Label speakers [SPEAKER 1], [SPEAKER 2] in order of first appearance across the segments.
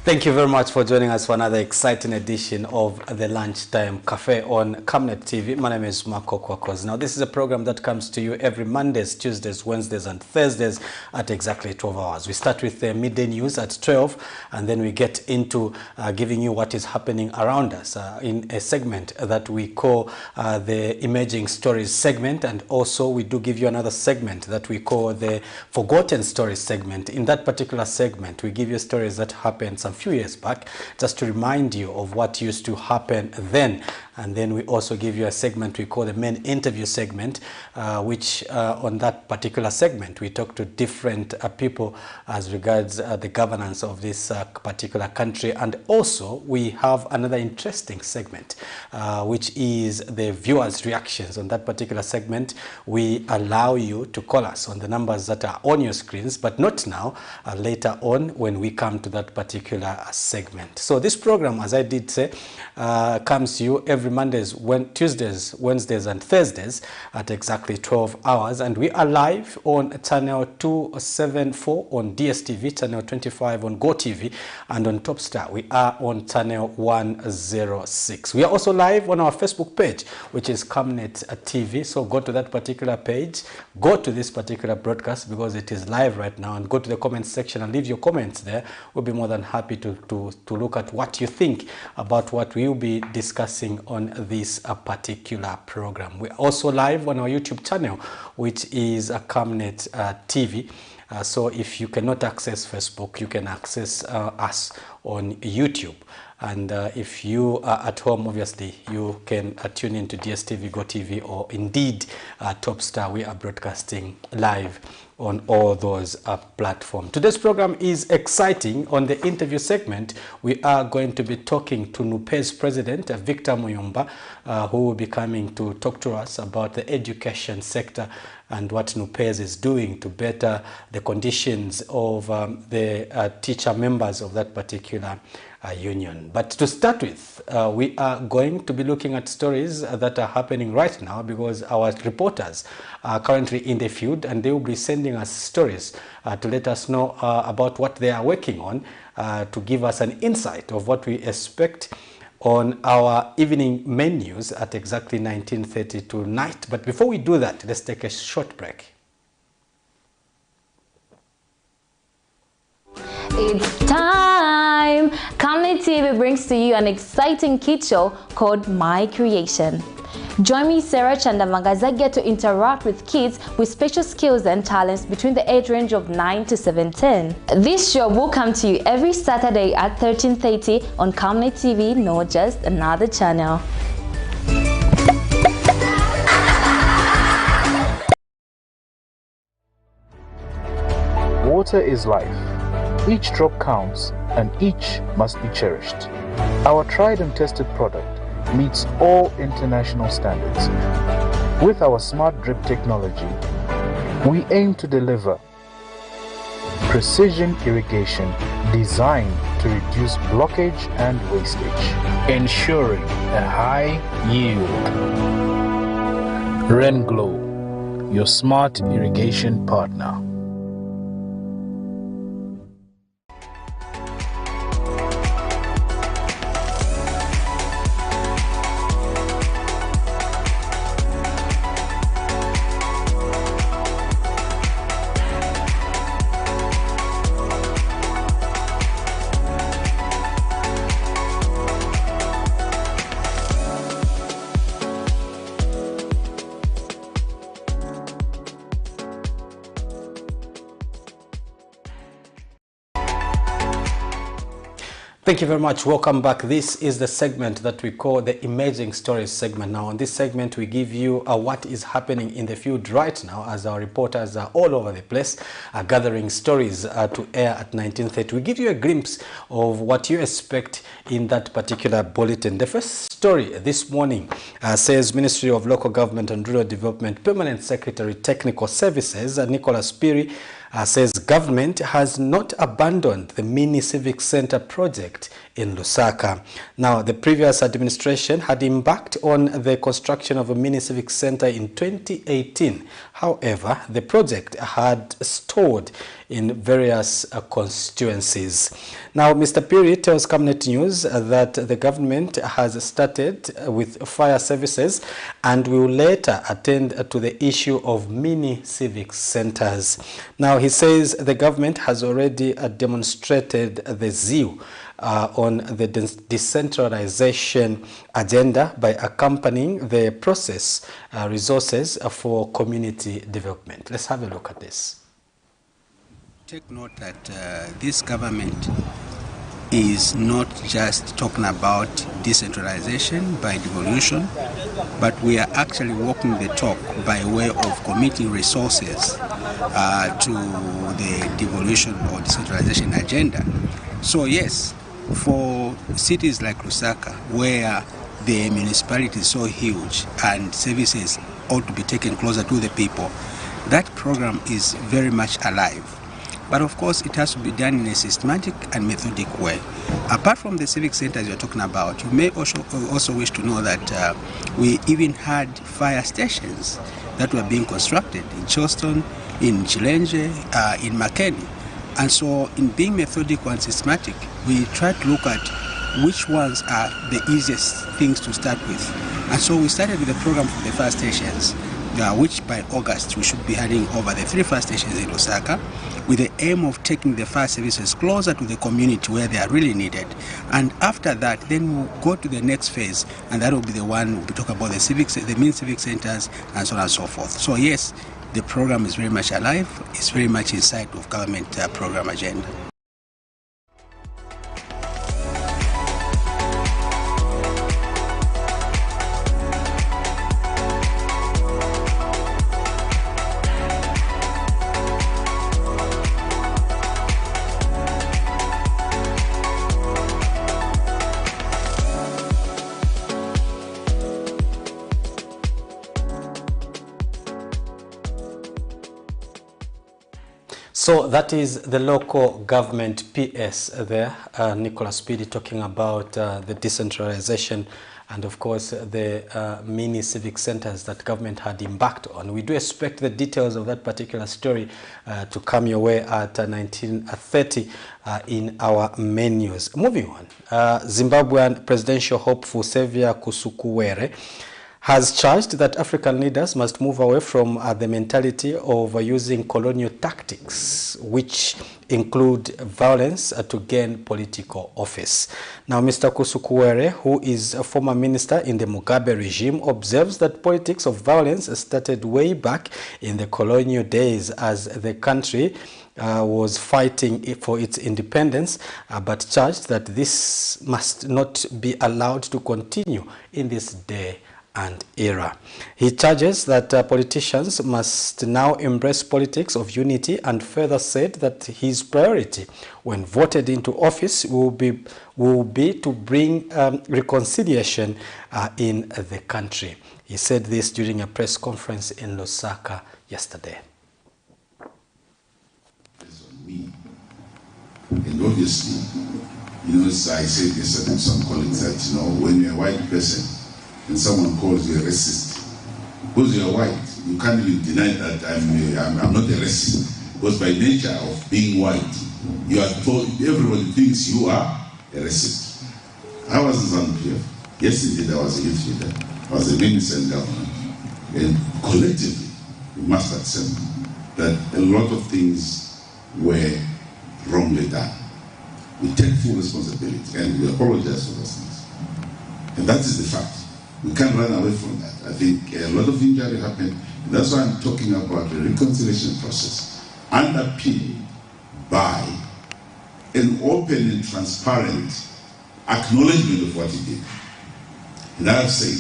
[SPEAKER 1] Thank you very much for joining us for another exciting edition of the Lunchtime Cafe on Camnet TV. My name is Marco Kwakos. Now, this is a program that comes to you every Mondays, Tuesdays, Wednesdays, and Thursdays at exactly 12 hours. We start with the midday news at 12, and then we get into giving you what is happening around us in a segment that we call the Emerging Stories segment, and also we do give you another segment that we call the Forgotten Stories segment. In that particular segment, we give you stories that happened some few years back, just to remind you of what used to happen then. And then we also give you a segment we call the main interview segment, which on that particular segment we talk to different people as regards the governance of this particular country. And also we have another interesting segment, which is the viewers' reactions. On that particular segment, we allow you to call us on the numbers that are on your screens, but not now, later on when we come to that particular segment. So this program, as I did say, comes to you every Mondays, Tuesdays, Wednesdays, and Thursdays at exactly 12 hours. And we are live on channel 274 on DSTV, channel 25 on GoTV, and on Topstar we are on channel 106. We are also live on our Facebook page, which is Camnet TV. So go to that particular page, go to this particular broadcast because it is live right now, and go to the comments section and leave your comments there. We'll be more than happy to look at what you think about what we will be discussing on this particular program. We're also live on our YouTube channel, which is Camnet TV. So if you cannot access Facebook, you can access us on YouTube. And if you are at home, obviously, you can tune into DSTV, GoTV, or indeed Topstar. We are broadcasting live on all those platforms. Today's program is exciting. On the interview segment, we are going to be talking to NUPE's president, Victor Muyumba, who will be coming to talk to us about the education sector and what NUPES is doing to better the conditions of the teacher members of that particular union. But to start with, we are going to be looking at stories that are happening right now because our reporters are currently in the field, and they will be sending us stories to let us know about what they are working on, to give us an insight of what we expect on our evening menus at exactly 19:30 tonight. But before we do that, let's take a short break.
[SPEAKER 2] It's time! Camnet TV brings to you an exciting kids show called My Creation. Join me, Sarah Chandamanga, as I get to interact with kids with special skills and talents between the age range of 9 to 17. This show will come to you every Saturday at 13:30 on Camnet TV, not just another channel.
[SPEAKER 3] Water is life. Each drop counts, and each must be cherished. Our tried and tested product meets all international standards. With our smart drip technology, we aim to deliver precision irrigation designed to reduce blockage and wastage, ensuring a high yield. Renglow, your smart irrigation partner.
[SPEAKER 1] Thank you very much. Welcome back. This is the segment that we call the Emerging Stories segment. Now, on this segment, we give you what is happening in the field right now, as our reporters are all over the place, gathering stories to air at 19:30. We give you a glimpse of what you expect in that particular bulletin. The first story this morning says Ministry of Local Government and Rural Development Permanent Secretary Technical Services, Nicholas Piri, says government has not abandoned the mini civic center project in Lusaka. Now, the previous administration had embarked on the construction of a mini civic center in 2018. However, the project had stalled in various constituencies. Now, Mr. Piri tells Camnet News that the government has started with fire services and will later attend to the issue of mini civic centers. Now, he says the government has already demonstrated the zeal on the decentralization agenda by accompanying the process resources for community development. Let's have a look at this.
[SPEAKER 4] Take note that this government is not just talking about decentralization by devolution, but we are actually walking the talk by way of committing resources to the devolution or decentralization agenda. So yes, for cities like Lusaka, where the municipality is so huge and services ought to be taken closer to the people, that program is very much alive. But of course, it has to be done in a systematic and methodic way. Apart from the civic centers you're talking about, you may also wish to know that we even had fire stations that were being constructed in Charleston, in Chilenje, in Makeni. And so in being methodical and systematic, we try to look at which ones are the easiest things to start with. And so we started with the program for the fire stations, which by August we should be heading over the 3 fire stations in Lusaka, with the aim of taking the fire services closer to the community where they are really needed. And after that, then we'll go to the next phase, and that will be the one we'll be talking about the main civic centers and so on and so forth. So yes, the program is very much alive. It's very much inside of government program agenda.
[SPEAKER 1] So that is the local government PS there, Nicholas Piri, talking about the decentralization and of course the mini civic centers that government had embarked on. We do expect the details of that particular story to come your way at 19:30 in our menus. Moving on, Zimbabwean presidential hopeful Xavier Kusukuwere has charged that African leaders must move away from the mentality of using colonial tactics, which include violence to gain political office. Now, Mr. Kusukuwere, who is a former minister in the Mugabe regime, observes that politics of violence started way back in the colonial days as the country was fighting for its independence, but charged that this must not be allowed to continue in this day and era. He charges that politicians must now embrace politics of unity, and further said that his priority when voted into office will be to bring reconciliation in the country. He said this during a press conference in Lusaka yesterday.
[SPEAKER 5] And obviously, as I said yesterday to some colleagues that, when you're a white person and someone calls you a racist, because you're white, you can't even deny that I'm not a racist, because by nature of being white, you are told, everybody thinks you are a racist. I was in Zambia. Yes, indeed, I was a youth leader. I was a minister in government. And collectively, we must accept that a lot of things were wrongly done. We take full responsibility and we apologize for those things. And that is the fact. We can't run away from that. I think a lot of injury happened. That's why I'm talking about the reconciliation process, underpinned by an open and transparent acknowledgement of what he did. And I have said,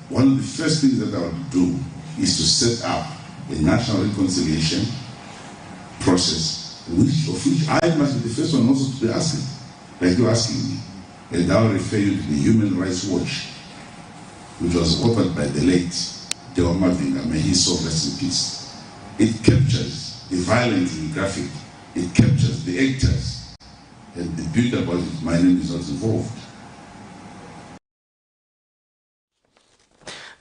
[SPEAKER 5] one of the first things that I would do is to set up a national reconciliation process, of which I must be the first one also to be asking, like you're asking me. And I will refer you to the Human Rights Watch, which was authored by the late Dewa Mavinga, may his soul rest in peace. It captures the violence in graphic, it captures the actors, The beauty about it, my name is not involved.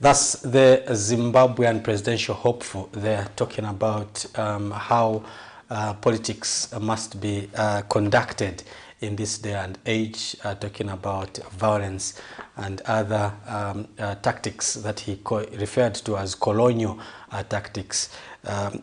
[SPEAKER 1] Thus, the Zimbabwean presidential hopeful, they're talking about how politics must be conducted in this day and age, talking about violence and other tactics that he referred to as colonial tactics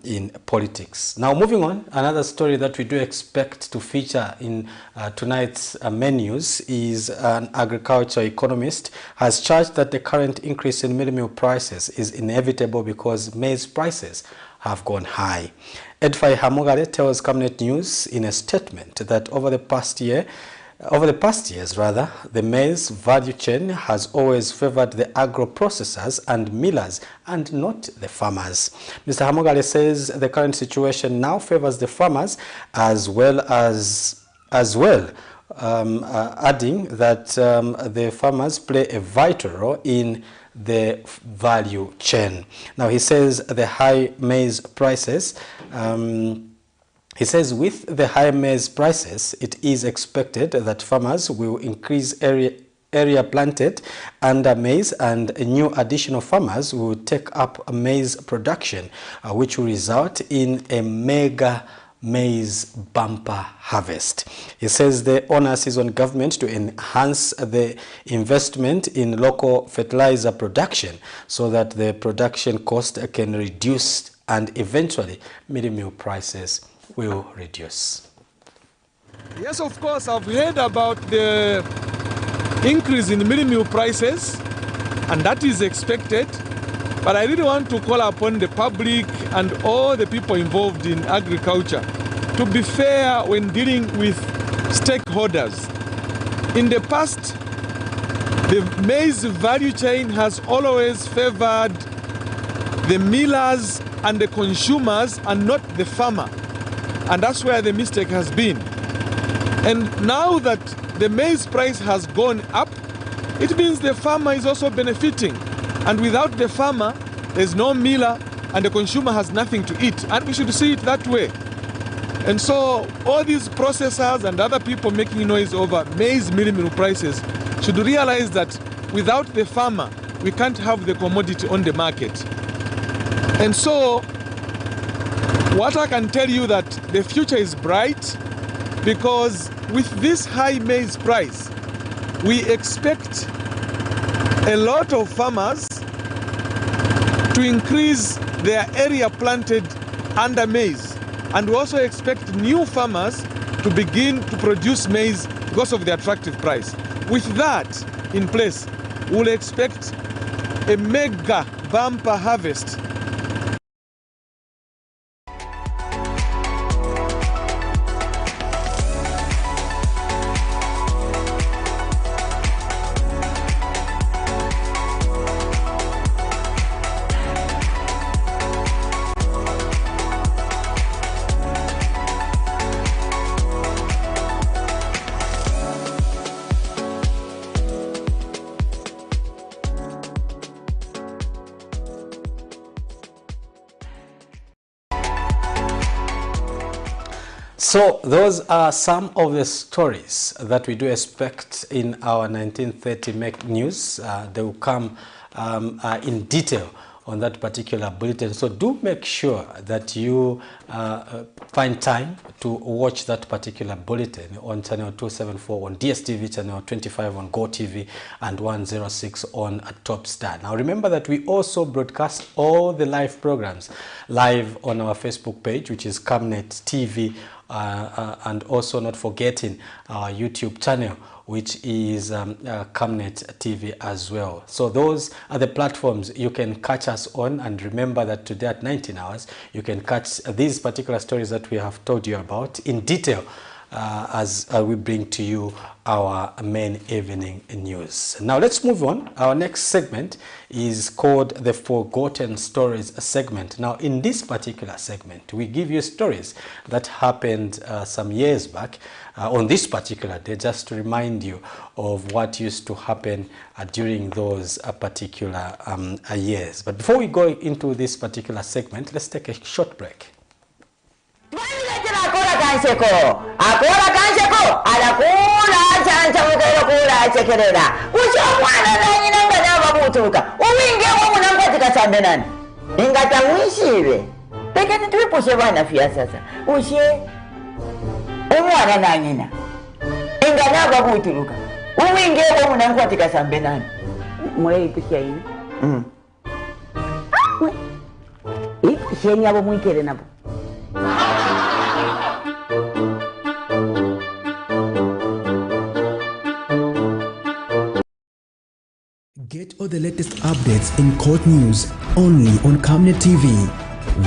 [SPEAKER 1] in politics. Now, moving on, another story that we do expect to feature in tonight's menus is an agriculture economist has charged that the current increase in meal prices is inevitable because maize prices have gone high. Edfai Hamogale tells Camnet News in a statement that over the past years, the maize value chain has always favored the agro-processors and millers and not the farmers. Mr. Hamogale says the current situation now favors the farmers adding that the farmers play a vital role in the value chain. Now, he says the high maize prices, with the high maize prices, it is expected that farmers will increase area planted under maize, and new additional farmers will take up maize production, which will result in a mega maize bumper harvest. He says the onus is on government to enhance the investment in local fertilizer production so that the production cost can reduce and eventually meal prices will reduce.
[SPEAKER 6] Yes, of course, I've heard about the increase in meal prices, and that is expected. But I really want to call upon the public and all the people involved in agriculture to be fair when dealing with stakeholders. In the past, the maize value chain has always favored the millers and the consumers and not the farmer. And that's where the mistake has been. And now that the maize price has gone up, it means the farmer is also benefiting. And without the farmer, there's no miller and the consumer has nothing to eat. And we should see it that way. And so all these processors and other people making noise over maize meal prices should realize that without the farmer, we can't have the commodity on the market. And so what I can tell you that the future is bright, because with this high maize price, we expect a lot of farmers to increase their area planted under maize. And we also expect new farmers to begin to produce maize because of the attractive price. With that in place, we'll expect a mega bumper harvest.
[SPEAKER 1] So those are some of the stories that we do expect in our 1930 Make News. They will come in detail on that particular bulletin. So do make sure that you find time to watch that particular bulletin on channel 274 on DSTV, channel 25 on GoTV, and 106 on Top Star. Now remember that we also broadcast all the live programs live on our Facebook page, which is Camnet TV, and also not forgetting our YouTube channel, which is Camnet TV as well. So those are the platforms you can catch us on, and remember that today at 19 hours you can catch these particular stories that we have told you about in detail as we bring to you our main evening news. Now let's move on. Our next segment is called the Forgotten Stories segment. Now in this particular segment, we give you stories that happened some years back on this particular day, just to remind you of what used to happen during those particular years. But before we go into this particular segment, let's take a short break.
[SPEAKER 7] Akola kanseko kula chancha mukero kula chekerera usho mwana nanyi nanga navabutuka uwinge womunangati kasambe nani ingatamwishive peketi twipushe vana fya sasa ushe umwana nanyina inganavabutuluka uwinge womunangati kasambe nani mweipusha ine ipisheni abo mwikere nabo.
[SPEAKER 8] Get all the latest updates in court news only on Camnet TV.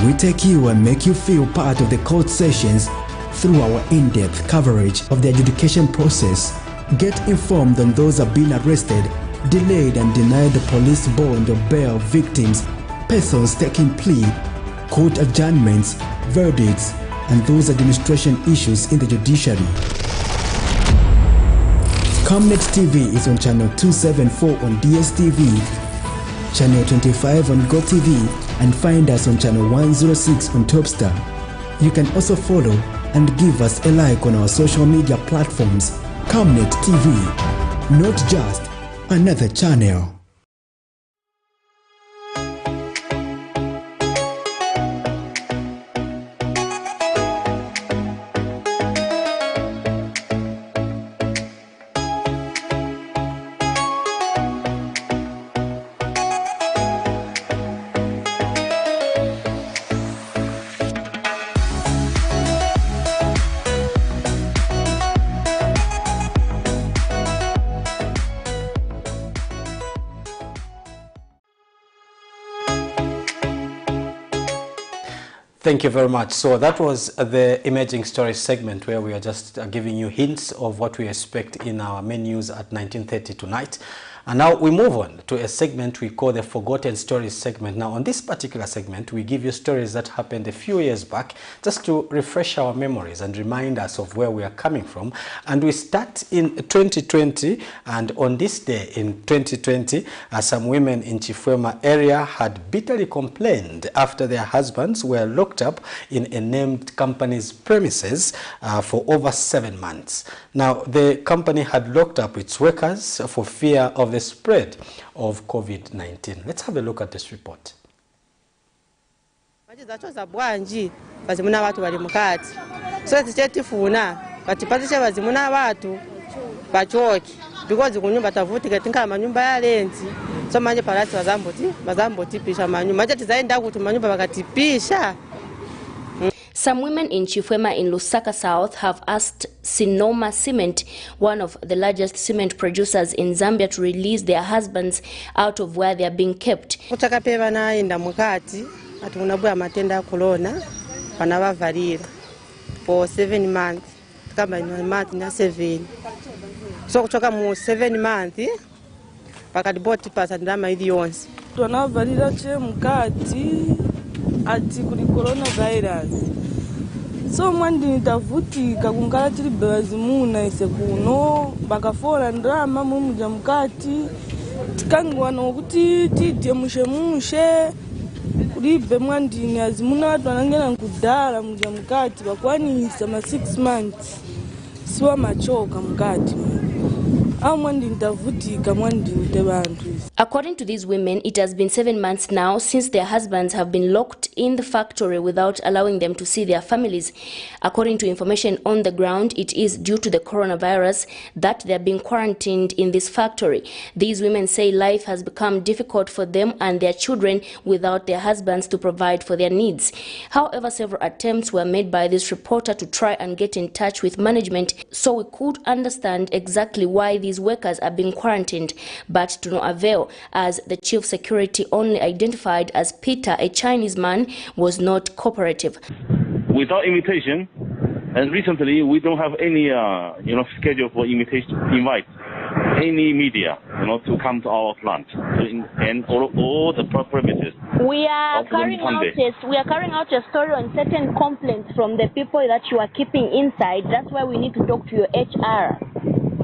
[SPEAKER 8] We take you and make you feel part of the court sessions through our in-depth coverage of the adjudication process. Get informed on those who have been arrested, delayed and denied the police bond or bail victims, persons taking plea, court adjournments, verdicts, and those administration issues in the judiciary. Camnet TV is on channel 274 on DSTV, channel 25 on GoTV, and find us on channel 106 on Topstar. You can also follow and give us a like on our social media platforms. Camnet TV, not just another channel.
[SPEAKER 1] Thank you very much. So that was the emerging stories segment where we are just giving you hints of what we expect in our main news at 19:30 tonight. And now we move on to a segment we call the Forgotten Stories segment. Now on this particular segment, we give you stories that happened a few years back just to refresh our memories and remind us of where we are coming from. And we start in 2020, and on this day in 2020, some women in Chifwema area had bitterly complained after their husbands were locked up in a named company's premises for over 7 months. Now the company had locked up its workers for fear of the spread of COVID-19. Let's have a look at this report.
[SPEAKER 9] Bazimuna watu wali mukati so tichetifuna batipazisha bazimuna watu bachoki because kunyumba tavutika tinka manyumba ya lenzi so manje palati bazamboti pisha manyumba manje tizaenda kuti manyumba bakatipisha.
[SPEAKER 10] Some women in Chifwema in Lusaka South have asked Sinoma Cement, one of the largest cement producers in Zambia, to release their husbands out of where they are being kept.
[SPEAKER 9] Kutaka peva na inda mukati atunabwa matenda corona panabavalira for 7 months kama ni month na 7 so kutoka mu 7 months pakadiboti pasa ndama ili yonse
[SPEAKER 11] tunavalira che mukati ati kuli coronavirus so mwandi nitavutika kungala tili bazimuna ise kuno bakafora ndrama mumuja mukati tikangwa nokuti tidye mushe kulibe mwandini azimuna watu wanangena nkudala muja mukati bakwanisa ma 6 months siwa machoka mukati
[SPEAKER 10] According to these women, it has been 7 months now since their husbands have been locked in the factory without allowing them to see their families. According to information on the ground, it is due to the coronavirus that they are being quarantined in this factory. These women say life has become difficult for them and their children without their husbands to provide for their needs. However, several attempts were made by this reporter to try and get in touch with management so we could understand exactly why these workers are being quarantined, but to no avail, as the chief security, only identified as Peter, a Chinese man, was not cooperative.
[SPEAKER 12] Without invitation, and recently we don't have any schedule for invite any media to come to our plant and all the premises.
[SPEAKER 13] We are carrying out a story on certain complaints from the people that you are keeping inside. That's why we need to talk to your HR.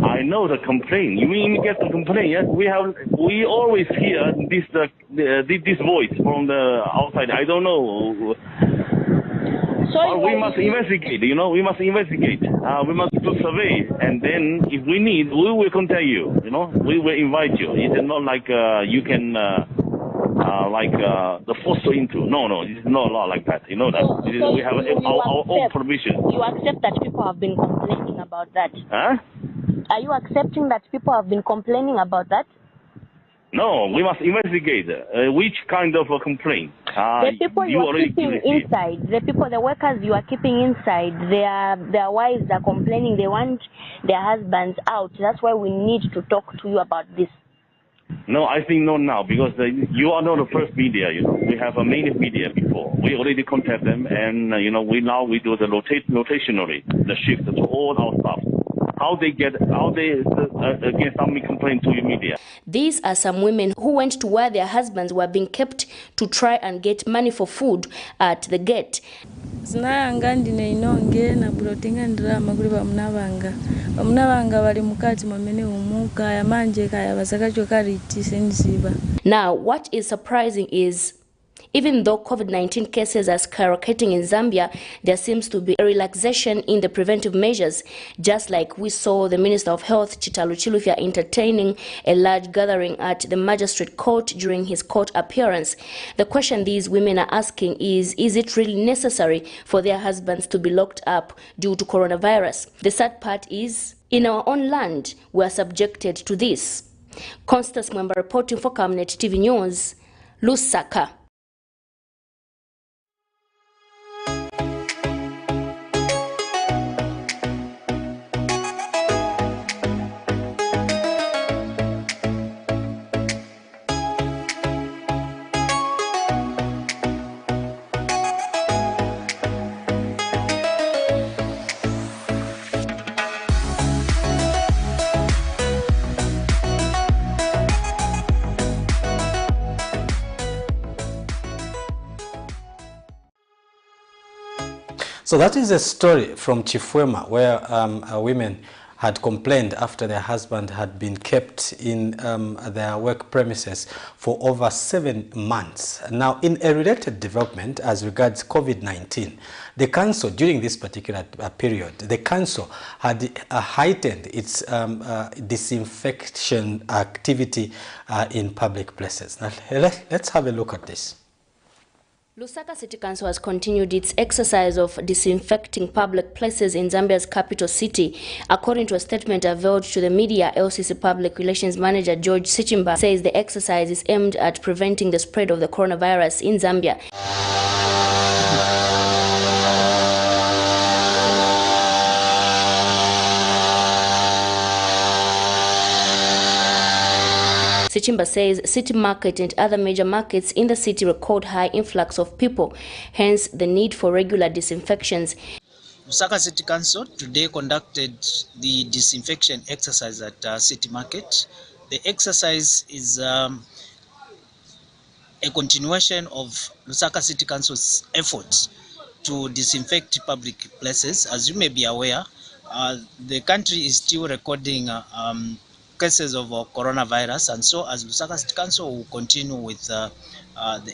[SPEAKER 12] I know the complaint. You mean get the complaint? Yes, we always hear this voice from the outside. I don't know. we must investigate, you know, we must investigate. We must do survey, and then if we need, we will contact you, you know, we will invite you. It's not like you can, the force into. No, it's not a lot like that, you know that. We have our own provision.
[SPEAKER 13] You accept that people have been complaining about that?
[SPEAKER 12] Huh?
[SPEAKER 13] Are you accepting that people have been complaining about that?
[SPEAKER 12] No, we must investigate which kind of a complaint.
[SPEAKER 13] The people you are keeping inside, the workers you are keeping inside, their wives are complaining, they want their husbands out. That's why we need to talk to you about this.
[SPEAKER 12] No, I think not now, because you are not the first media, you know. We have many media before. We already contact them, and, you know, we do the rotationally, the shift to all our staff. How they get some complaint to the media.
[SPEAKER 10] These are some women who went to where their husbands were being kept to try and get money for food at the gate.
[SPEAKER 11] Zinayanga ndine inonge na bulotinga ndirama kuli bamunabanga bali mukati mwamene umuka ya manje kaya basakacho kariti senziba.
[SPEAKER 10] Now, what is surprising is, even though COVID-19 cases are skyrocketing in Zambia, there seems to be a relaxation in the preventive measures, just like we saw the Minister of Health, Chitalu Chilufya, entertaining a large gathering at the Magistrate Court during his court appearance. The question these women are asking is it really necessary for their husbands to be locked up due to coronavirus? The sad part is, in our own land, we are subjected to this. Constance Mwemba reporting for Camnet TV News, Lusaka.
[SPEAKER 1] So that is a story from Chifwema, where women had complained after their husband had been kept in their work premises for over 7 months. Now, in a related development as regards COVID-19, the council, during this particular period, the council had heightened its disinfection activity in public places. Now, let's have a look at this.
[SPEAKER 10] Lusaka City Council has continued its exercise of disinfecting public places in Zambia's capital city. According to a statement availed to the media, LCC Public Relations Manager George Sichimba says the exercise is aimed at preventing the spread of the coronavirus in Zambia. Sichimba says City Market and other major markets in the city record high influx of people, hence the need for regular disinfections.
[SPEAKER 14] Lusaka City Council today conducted the disinfection exercise at City Market. The exercise is a continuation of Lusaka City Council's efforts to disinfect public places. As you may be aware, the country is still recording cases of coronavirus, and so as Lusaka City Council will continue with the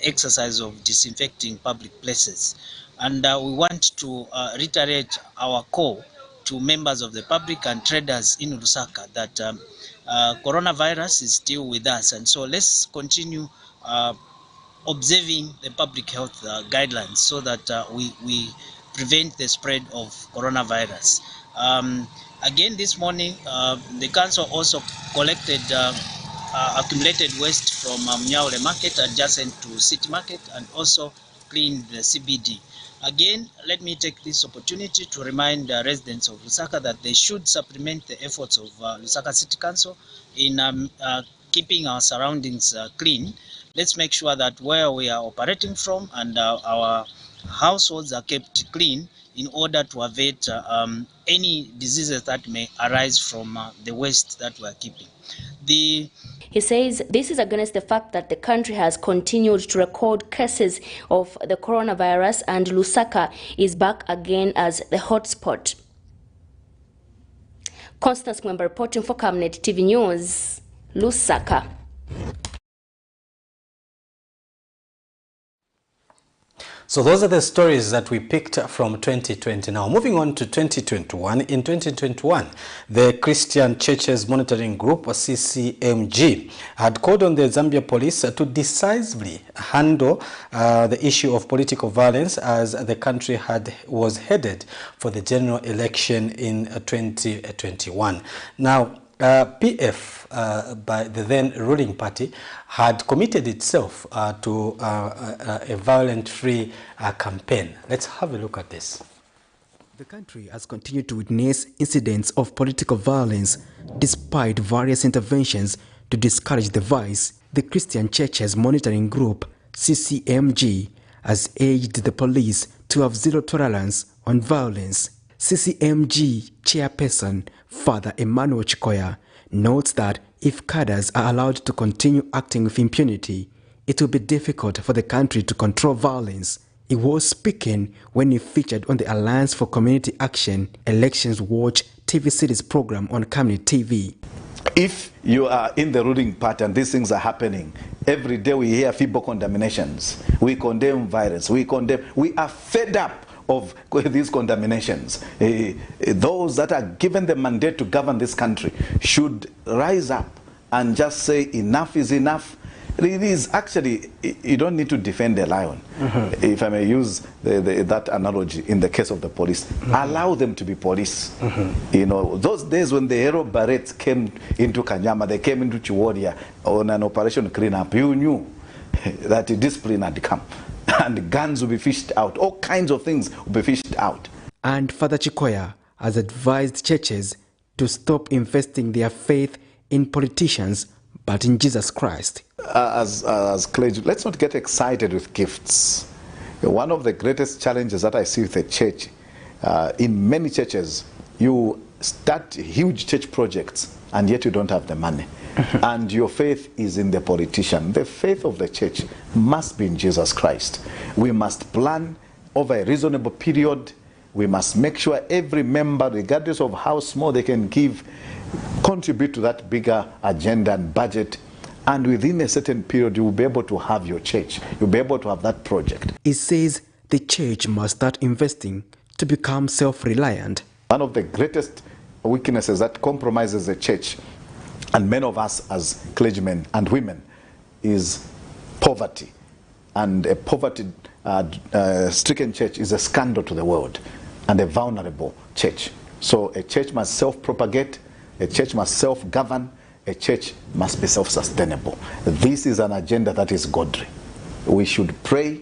[SPEAKER 14] exercise of disinfecting public places. And we want to reiterate our call to members of the public and traders in Lusaka that coronavirus is still with us, and so let's continue observing the public health guidelines so that we prevent the spread of coronavirus. Again, this morning, the council also collected accumulated waste from Mnyaule Market adjacent to City Market and also cleaned the CBD. Again, let me take this opportunity to remind residents of Lusaka that they should supplement the efforts of Lusaka City Council in keeping our surroundings clean. Let's make sure that where we are operating from and our households are kept clean in order to avoid any diseases that may arise from the waste that we are keeping.
[SPEAKER 10] He says this is against the fact that the country has continued to record cases of the coronavirus and Lusaka is back again as the hotspot. Constance Mwemba reporting for Camnet TV News, Lusaka.
[SPEAKER 1] So those are the stories that we picked from 2020. Now, moving on to 2021. In 2021, the Christian Churches Monitoring Group, or CCMG, had called on the Zambia police to decisively handle the issue of political violence as the country was headed for the general election in 2021. Now, PF, by the then ruling party, had committed itself to a violent-free campaign. Let's have a look at this.
[SPEAKER 8] The country has continued to witness incidents of political violence despite various interventions to discourage the vice. The Christian Churches Monitoring Group, CCMG, has urged the police to have zero tolerance on violence. CCMG chairperson, Father Emmanuel Chikoya, notes that if cadres are allowed to continue acting with impunity, it will be difficult for the country to control violence. He was speaking when he featured on the Alliance for Community Action Elections Watch TV series program on Camnet TV.
[SPEAKER 15] If you are in the ruling party and these things are happening, every day we hear feeble condemnations. We condemn violence. We are fed up of these condemnations. Those that are given the mandate to govern this country should rise up and just say enough is enough. It is actually, you don't need to defend the lion, if I may use that analogy in the case of the police. Allow them to be police. You know, those days when the Hero Barretts came into Kanyama, they came into Chiwodia on an operation cleanup, you knew that discipline had come. And guns will be fished out. All kinds of things will be fished out.
[SPEAKER 8] And Father Chikoya has advised churches to stop investing their faith in politicians, but in Jesus Christ.
[SPEAKER 15] As clergy, let's not get excited with gifts. One of the greatest challenges that I see with the church, in many churches, you start huge church projects and yet you don't have the money. And your faith is in the politician. The faith of the church must be in Jesus Christ. We must plan over a reasonable period. We must make sure every member, regardless of how small they can give, contribute to that bigger agenda and budget. And within a certain period, you will be able to have your church. You'll be able to have that project.
[SPEAKER 8] It says the church must start investing to become self-reliant.
[SPEAKER 15] One of the greatest weaknesses that compromises the church and many of us as clergymen and women is poverty. And a poverty-stricken church is a scandal to the world and a vulnerable church. So a church must self-propagate, a church must self-govern, a church must be self-sustainable. This is an agenda that is godly. We should pray,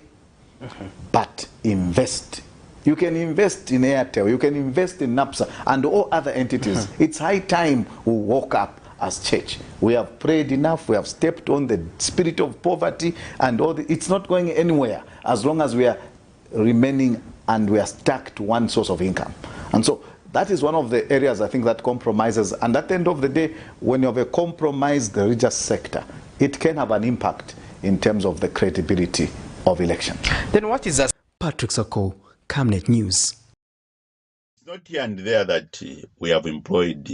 [SPEAKER 15] but invest. You can invest in Airtel, you can invest in NAPSA and all other entities. It's high time we woke up as church. We have prayed enough, we have stepped on the spirit of poverty and all it's not going anywhere as long as we are remaining and we are stuck to one source of income. And so that is one of the areas I think that compromises, and at the end of the day, when you have a compromised religious sector, it can have an impact in terms of the credibility of election.
[SPEAKER 8] Then what is that? Patrick Soko, Camnet News.
[SPEAKER 16] It's not here and there that we have employed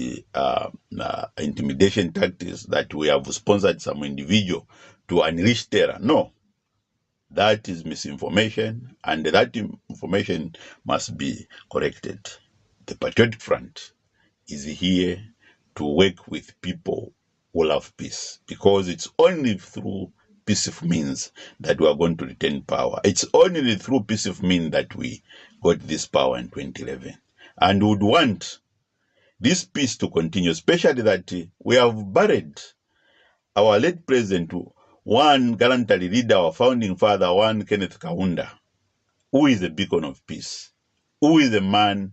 [SPEAKER 16] intimidation tactics, that we have sponsored some individual to unleash terror. No. That is misinformation, and that information must be corrected. The Patriotic Front is here to work with people who love peace, because it's only through peaceful means that we are going to retain power. It's only through peaceful means that we got this power in 2011. And we would want this peace to continue, especially that we have buried our late president, one gallantry leader, our founding father, one Kenneth Kaunda, who is a beacon of peace, who is a man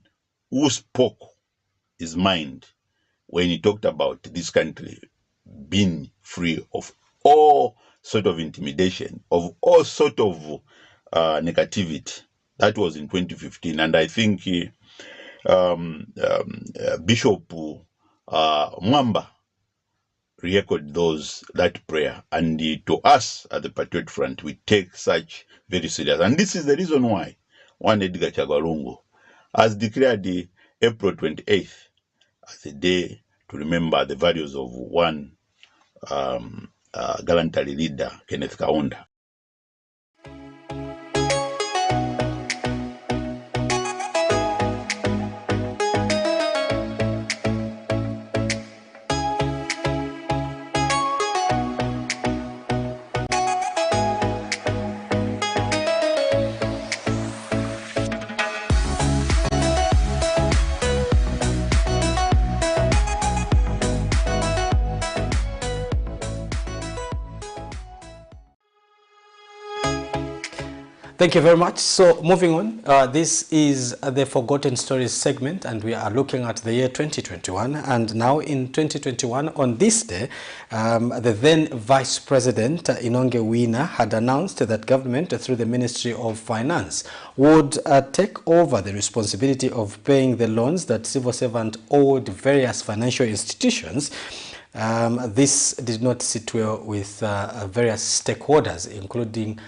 [SPEAKER 16] who spoke his mind when he talked about this country being free of all sort of intimidation, of all sort of negativity. That was in 2015, and I think Bishop Mwamba re-echoed that prayer, and to us at the Patriot Front, we take such very serious. And this is the reason why one Edgar Chagwa has declared April 28th as a day to remember the values of one gallantry leader, Kenneth Kaunda.
[SPEAKER 1] Thank you very much. So moving on, this is the Forgotten Stories segment, and we are looking at the year 2021. And now in 2021, on this day, the then Vice President Inonge Wina had announced that government, through the Ministry of Finance, would take over the responsibility of paying the loans that civil servants owed various financial institutions. This did not sit well with various stakeholders, including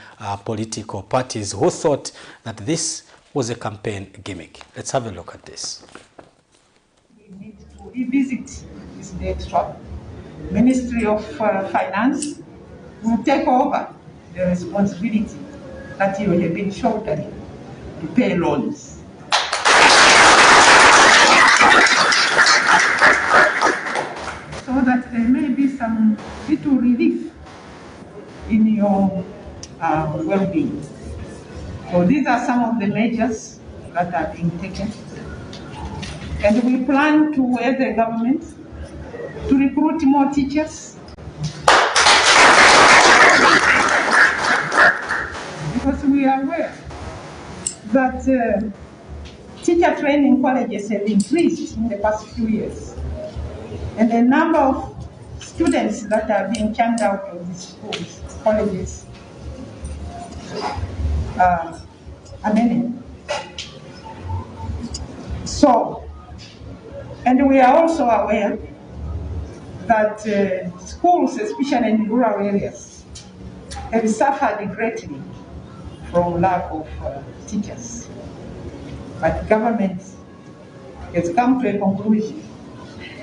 [SPEAKER 1] political parties, who thought that this was a campaign gimmick. Let's have a look at this.
[SPEAKER 17] We need to revisit this debt swap. Ministry of Finance will take over the responsibility that you have been shouldering to pay loans. So that there may be some little relief in your well-being. So these are some of the measures that are being taken. And we plan to, as a government, to recruit more teachers. Because we are aware that teacher training colleges have increased in the past few years. And the number of students that are being churned out of these schools, colleges, are many. So, and we are also aware that schools, especially in rural areas, have suffered greatly from lack of teachers. But government has come to a conclusion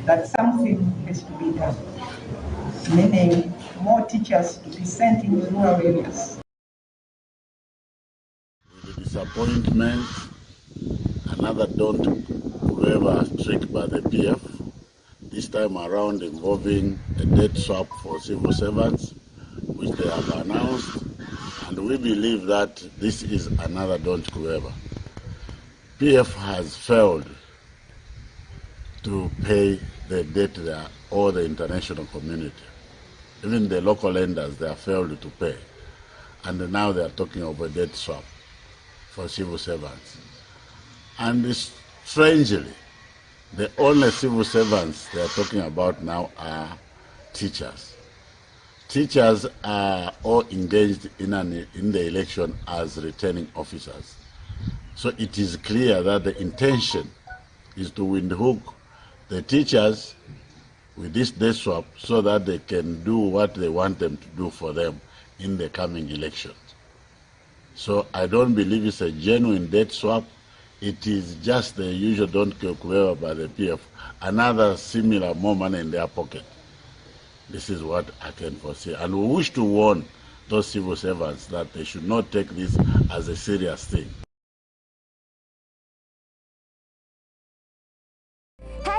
[SPEAKER 17] that something has to be done, meaning more teachers to be sent in rural areas.
[SPEAKER 18] The disappointment, another don't whoever struck by the PF, this time around involving a debt swap for civil servants, which they have announced, and we believe that this is another don't whoever. PF has failed to pay the debt they owe the international community. Even the local lenders, they have failed to pay. And now they are talking of a debt swap for civil servants. And strangely, the only civil servants they are talking about now are teachers. Teachers are all engaged in the election as returning officers. So it is clear that the intention is to windhook the teachers with this debt swap so that they can do what they want them to do for them in the coming elections. So I don't believe it's a genuine debt swap. It is just the usual don't kill whoever by the PF, another similar more money in their pocket. This is what I can foresee. And we wish to warn those civil servants that they should not take this as a serious thing.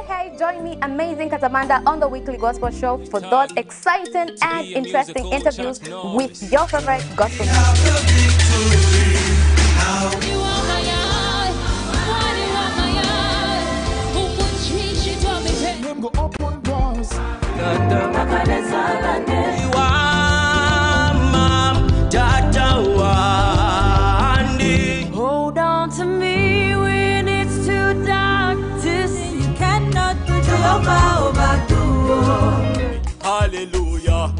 [SPEAKER 2] Hey, join me, Amazing Katamanda, on the Weekly Gospel Show for those exciting and interesting interviews with your favorite gospel
[SPEAKER 19] Hold on to me when it's too dark to see. You cannot put your power back to war. Hallelujah.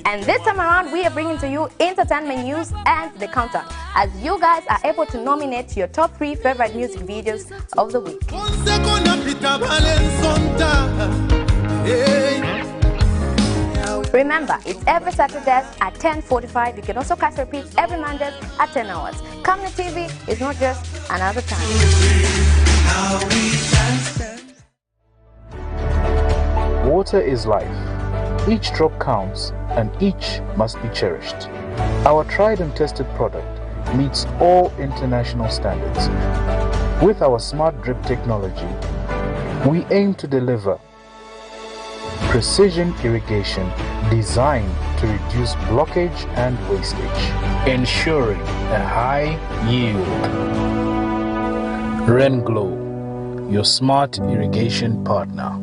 [SPEAKER 2] And this time around, we are bringing to you entertainment news and the counter, as you guys are able to nominate your top 3 favorite music videos of the week. Remember, it's every Saturday at 10:45. You can also catch repeats every Monday at 10 hours. Camnet TV is not just another time.
[SPEAKER 3] Water is life. Each drop counts, and each must be cherished. Our tried and tested product meets all international standards. With our smart drip technology, we aim to deliver precision irrigation designed to reduce blockage and wastage, ensuring a high yield. Rain Glow, your smart irrigation partner.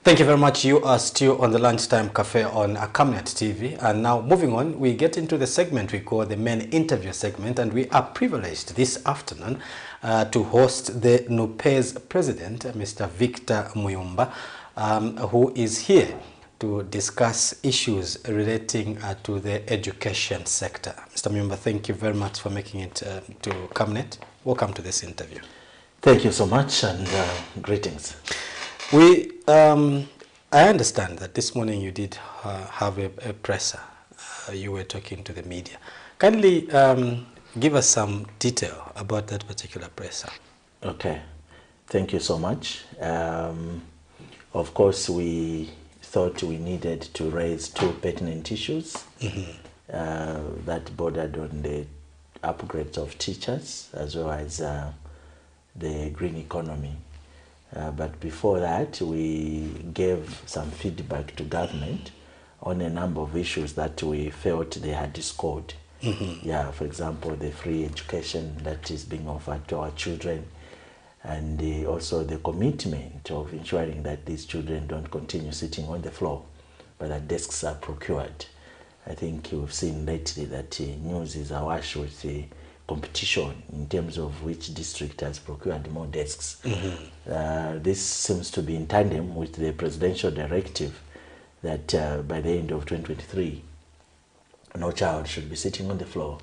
[SPEAKER 1] Thank you very much. You are still on the Lunchtime Cafe on Camnet TV. And now moving on, we get into the segment we call the main interview segment, and we are privileged this afternoon to host the NUPE's president, Mr. Victor Muyumba, who is here to discuss issues relating to the education sector. Mr. Muyumba, thank you very much for making it to Camnet. Welcome to this interview.
[SPEAKER 20] Thank you so much, and greetings.
[SPEAKER 1] I understand that this morning you did have a presser. You were talking to the media. Kindly give us some detail about that particular presser.
[SPEAKER 20] Okay, thank you so much. Of course, we thought we needed to raise two pertinent issues that bordered on the upgrades of teachers as well as the green economy. But before that, we gave some feedback to government on a number of issues that we felt they had scored. Yeah, for example, the free education that is being offered to our children, and also the commitment of ensuring that these children don't continue sitting on the floor, but that desks are procured. I think you've seen lately that news is awash with the competition in terms of which district has procured more desks. This seems to be in tandem with the presidential directive that by the end of 2023, no child should be sitting on the floor.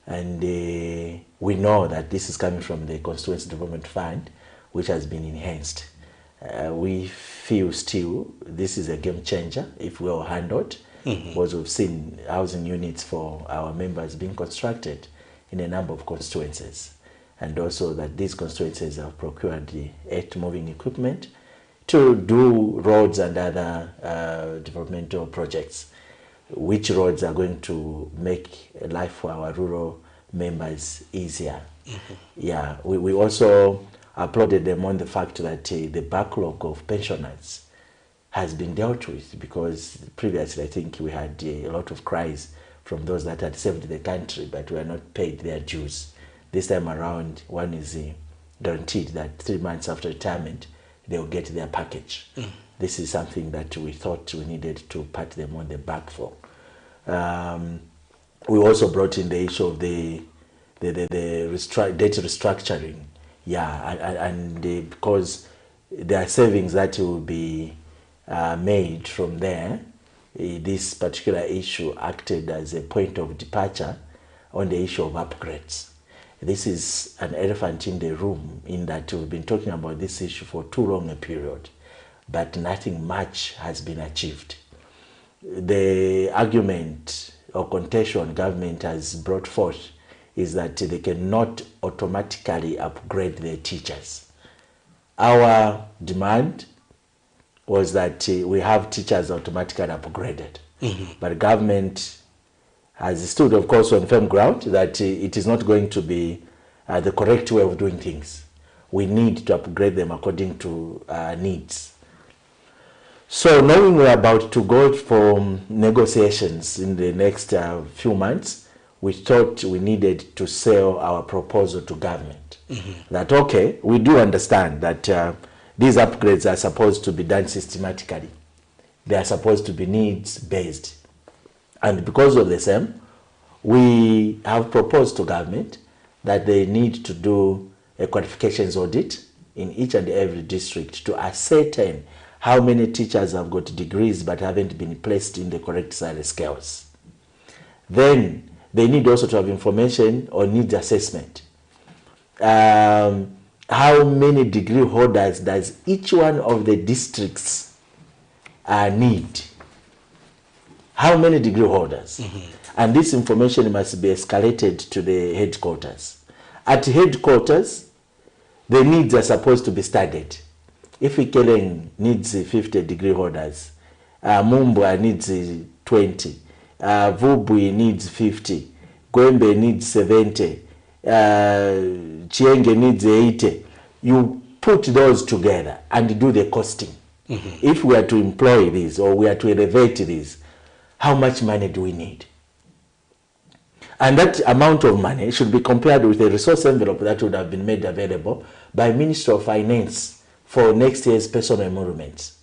[SPEAKER 20] And we know that this is coming from the Constituency Development Fund, which has been enhanced. We feel still this is a game changer if well handled, because we've seen housing units for our members being constructed in a number of constituencies, and also that these constituencies have procured the 8 moving equipment to do roads and other developmental projects, which roads are going to make life for our rural members easier. Yeah, we also applauded them on the fact that the backlog of pensioners has been dealt with, because previously I think we had a lot of cries from those that had saved the country but were not paid their dues. This time around, one is guaranteed that 3 months after retirement, they will get their package. This is something that we thought we needed to pat them on the back for. We also brought in the issue of the debt restructuring. Yeah, and because there are savings that will be made from there, this particular issue acted as a point of departure on the issue of upgrades. This is an elephant in the room, in that we've been talking about this issue for too long a period, but nothing much has been achieved. The argument or contention government has brought forth is that they cannot automatically upgrade their teachers. Our demand was that we have teachers automatically upgraded. But government has stood, of course, on firm ground that it is not going to be the correct way of doing things. We need to upgrade them according to needs. So knowing we're about to go for negotiations in the next few months, we thought we needed to sell our proposal to government. That, okay, we do understand that these upgrades are supposed to be done systematically. They are supposed to be needs-based. And because of the same, we have proposed to government that they need to do a qualifications audit in each and every district to ascertain how many teachers have got degrees but haven't been placed in the correct salary scales. Then they need also to have information on needs assessment. How many degree holders does each one of the districts need? How many degree holders? And this information must be escalated to the headquarters. At headquarters, the needs are supposed to be studied. If Ikeleng needs 50 degree holders, Mumbwa needs 20, Vubwi needs 50, Gwembe needs 70, Chienge needs 80. You put those together and do the costing. If we are to employ these or we are to elevate these, how much money do we need? And that amount of money should be compared with the resource envelope that would have been made available by Ministry of Finance for next year's personal emoluments.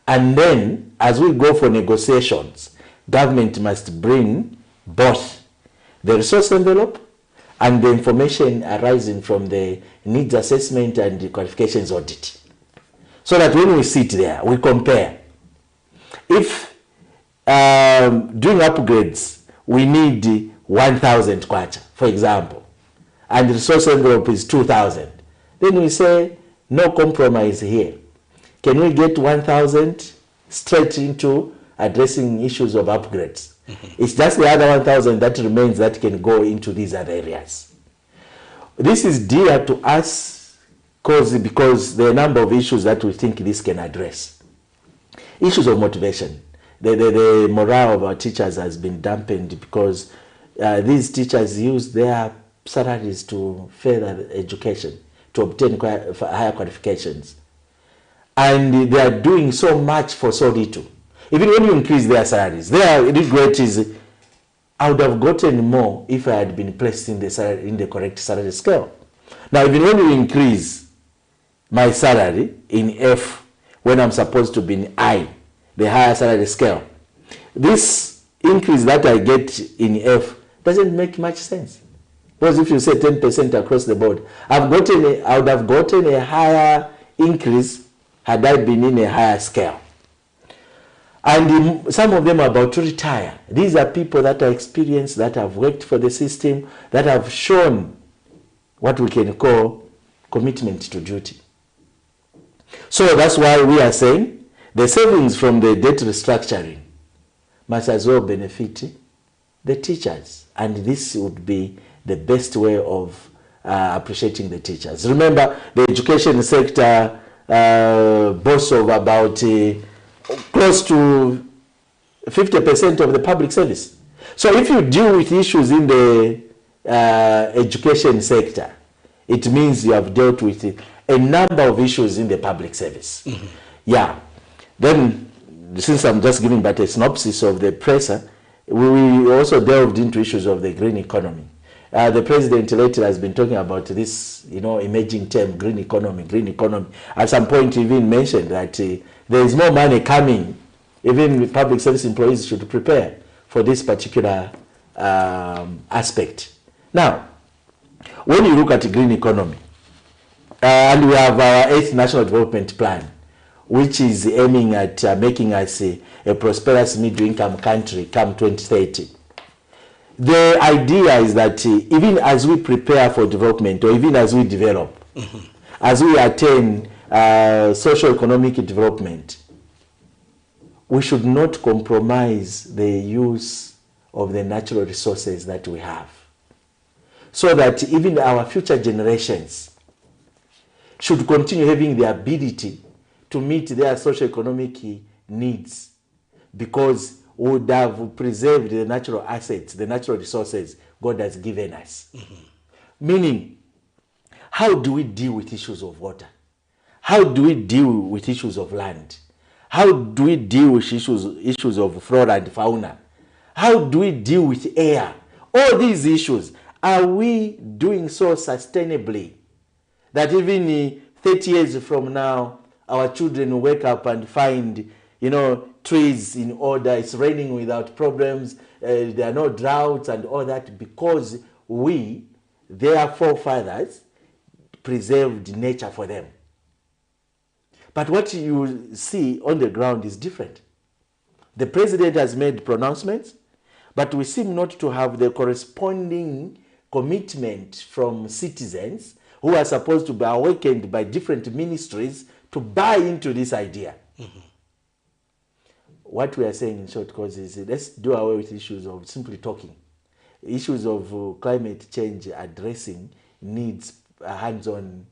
[SPEAKER 20] And then, as we go for negotiations, government must bring both the resource envelope and the information arising from the needs assessment and the qualifications audit. So that when we sit there, we compare. If doing upgrades, we need 1,000 kwacha, for example, and the resource envelope is 2,000, then we say, no compromise here. Can we get 1,000 straight into addressing issues of upgrades? It's just the other 1,000 that remains that can go into these other areas. This is dear to us because there are a number of issues that we think this can address. Issues of motivation. The morale of our teachers has been dampened because these teachers use their salaries to further education, to obtain higher qualifications. And they are doing so much for so little. Even when you increase their salaries, their regret is, I would have gotten more if I had been placed in the correct salary scale. Now, even when you increase my salary in F, when I'm supposed to be in I, the higher salary scale, this increase that I get in F doesn't make much sense. Because if you say 10% across the board, I would have gotten a higher increase had I been in a higher scale. And some of them are about to retire. These are people that are experienced, that have worked for the system, that have shown what we can call commitment to duty. So that's why we are saying the savings from the debt restructuring must as well benefit the teachers. And this would be the best way of appreciating the teachers. Remember, the education sector boasts of about close to 50% of the public service. So if you deal with issues in the education sector, it means you have dealt with a number of issues in the public service. Yeah. Then, since I'm just giving but a synopsis of the presser, we also delved into issues of the green economy. The president later has been talking about this, emerging term, green economy, green economy. At some point, he even mentioned that there is more money coming. Even public service employees should prepare for this particular aspect. Now, when you look at green economy, and we have our 8th National Development Plan, which is aiming at making us a prosperous middle-income country come 2030. The idea is that even as we prepare for development, or even as we develop, as we attain socio-economic development, we should not compromise the use of the natural resources that we have, so that even our future generations should continue having the ability to meet their socio-economic needs, because we would have preserved the natural assets, the natural resources God has given us. Meaning, how do we deal with issues of water? How do we deal with issues of land? How do we deal with issues of flora and fauna? How do we deal with air? All these issues, are we doing so sustainably that even 30 years from now, our children will wake up and find, trees in order, it's raining without problems, there are no droughts and all that, because we, their forefathers, preserved nature for them. But what you see on the ground is different. The president has made pronouncements, but we seem not to have the corresponding commitment from citizens who are supposed to be awakened by different ministries to buy into this idea. What we are saying in short course is, let's do away with issues of simply talking. Issues of climate change addressing needs a hands-on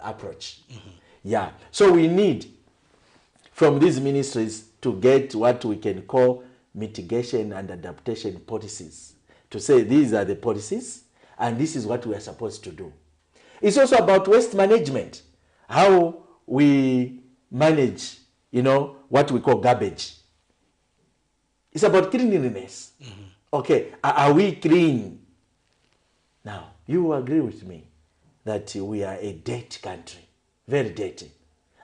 [SPEAKER 20] approach. Yeah. So we need from these ministries to get what we can call mitigation and adaptation policies, to say these are the policies and this is what we are supposed to do. It's also about waste management, how we manage, what we call garbage. It's about cleanliness. Okay, are we clean? Now, you agree with me that we are a dirty country, very dirty,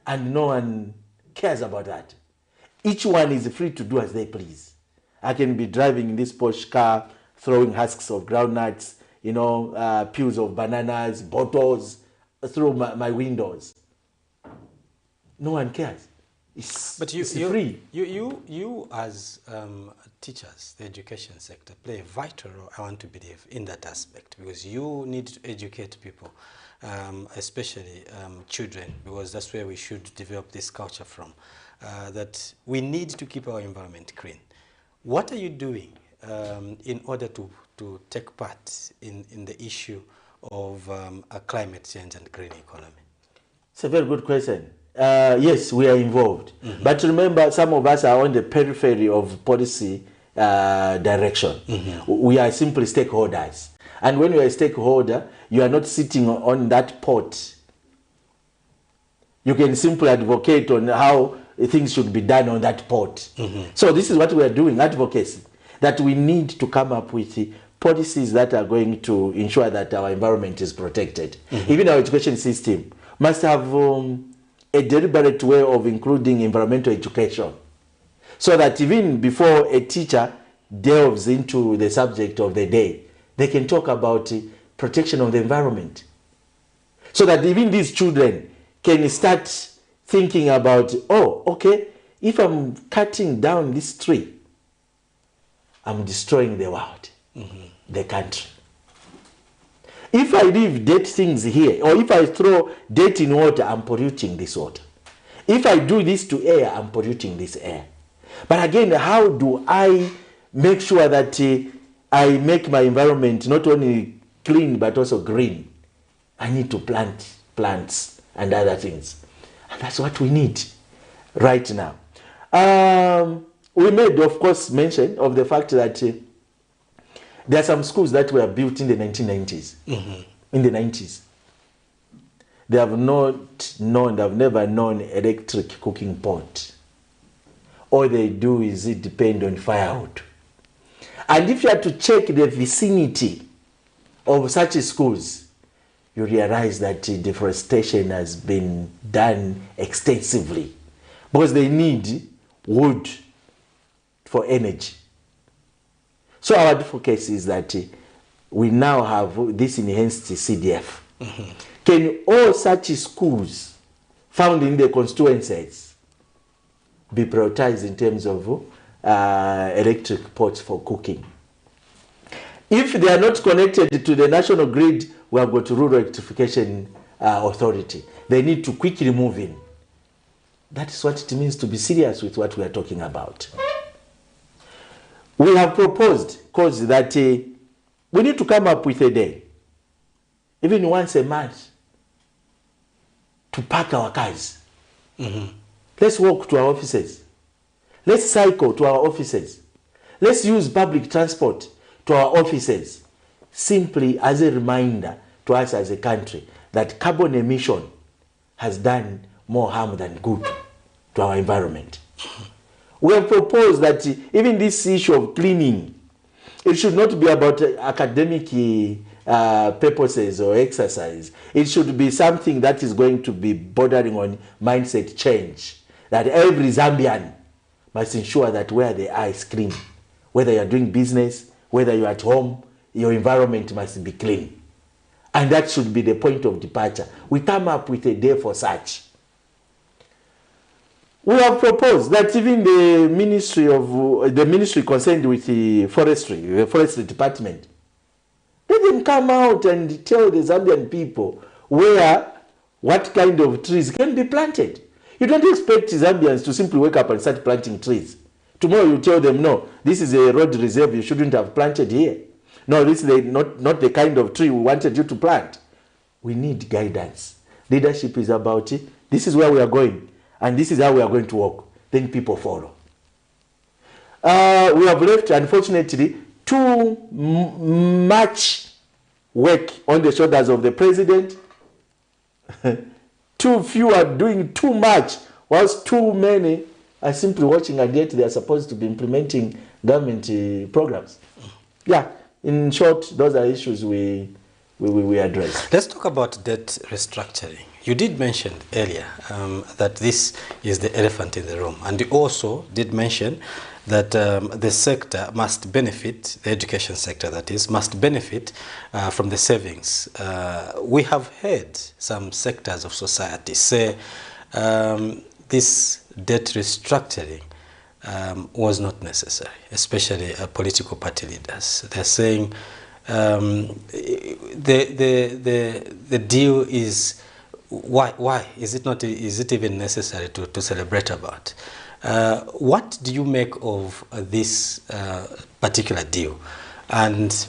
[SPEAKER 20] and no one cares about that? Each one is free to do as they please. I can be driving in this Porsche car, throwing husks of groundnuts, peels of bananas, bottles through my windows. No one cares. It's free.
[SPEAKER 1] You as teachers, the education sector, play a vital role, I want to believe, in that aspect, because you need to educate people, especially children, because that's where we should develop this culture from, that we need to keep our environment clean. What are you doing in order to take part in the issue of a climate change and green economy?
[SPEAKER 20] It's a very good question. Yes, we are involved. But remember, some of us are on the periphery of policy direction. We are simply stakeholders. And when you are a stakeholder, you are not sitting on that pot. You can simply advocate on how things should be done on that pot. So this is what we are doing, advocacy, that we need to come up with policies that are going to ensure that our environment is protected. Even our education system must have a deliberate way of including environmental education, so that even before a teacher delves into the subject of the day, they can talk about protection of the environment, so that even these children can start thinking about, oh, okay, if I'm cutting down this tree, I'm destroying the world, the country. If I leave dead things here, or if I throw dirt in water, I'm polluting this water. If I do this to air, I'm polluting this air. But again, how do I make sure that I make my environment not only clean, but also green? I need to plant plants and other things. And that's what we need right now. We made, of course, mention of the fact that there are some schools that were built in the 1990s, in the 90s. They have never known electric cooking pot. All they do is depend on firewood. And if you have to check the vicinity of such schools, you realize that deforestation has been done extensively, because they need wood for energy. So our advocacy is that we now have this enhanced CDF. Can all such schools found in the constituencies be prioritized in terms of electric pots for cooking? If they are not connected to the national grid, we have got Rural Electrification Authority. They need to quickly move in. That is what it means to be serious with what we are talking about. We have proposed, cause that we need to come up with a day, even once a month, to park our cars. Let's walk to our offices. Let's cycle to our offices. Let's use public transport to our offices, simply as a reminder to us as a country that carbon emission has done more harm than good to our environment. We have proposed that even this issue of cleaning, it should not be about academic purposes or exercise. It should be something that is going to be bordering on mindset change, that every Zambian must ensure that where they are is clean. Whether you are doing business, whether you are at home, your environment must be clean. And that should be the point of departure. We come up with a day for such. We have proposed that even the ministry concerned with the forestry department, let them come out and tell the Zambian people what kind of trees can be planted. You don't expect Zambians to simply wake up and start planting trees. Tomorrow you tell them, no, this is a road reserve, you shouldn't have planted here. No, this is not the kind of tree we wanted you to plant. We need guidance. Leadership is about it. This is where we are going, and this is how we are going to walk. Then people follow. We have left, unfortunately, too much work on the shoulders of the president. Too few are doing too much, whilst too many are simply watching, and yet they are supposed to be implementing government programs. Yeah, in short, those are issues we we address.
[SPEAKER 1] Let's talk about debt restructuring. You did mention earlier that this is the elephant in the room, and you also did mention that the sector must benefit, the education sector that is, must benefit from the savings. We have heard some sectors of society say this debt restructuring was not necessary, especially political party leaders. They're saying the deal is, why is it not, is it even necessary to celebrate about? What do you make of this particular deal, and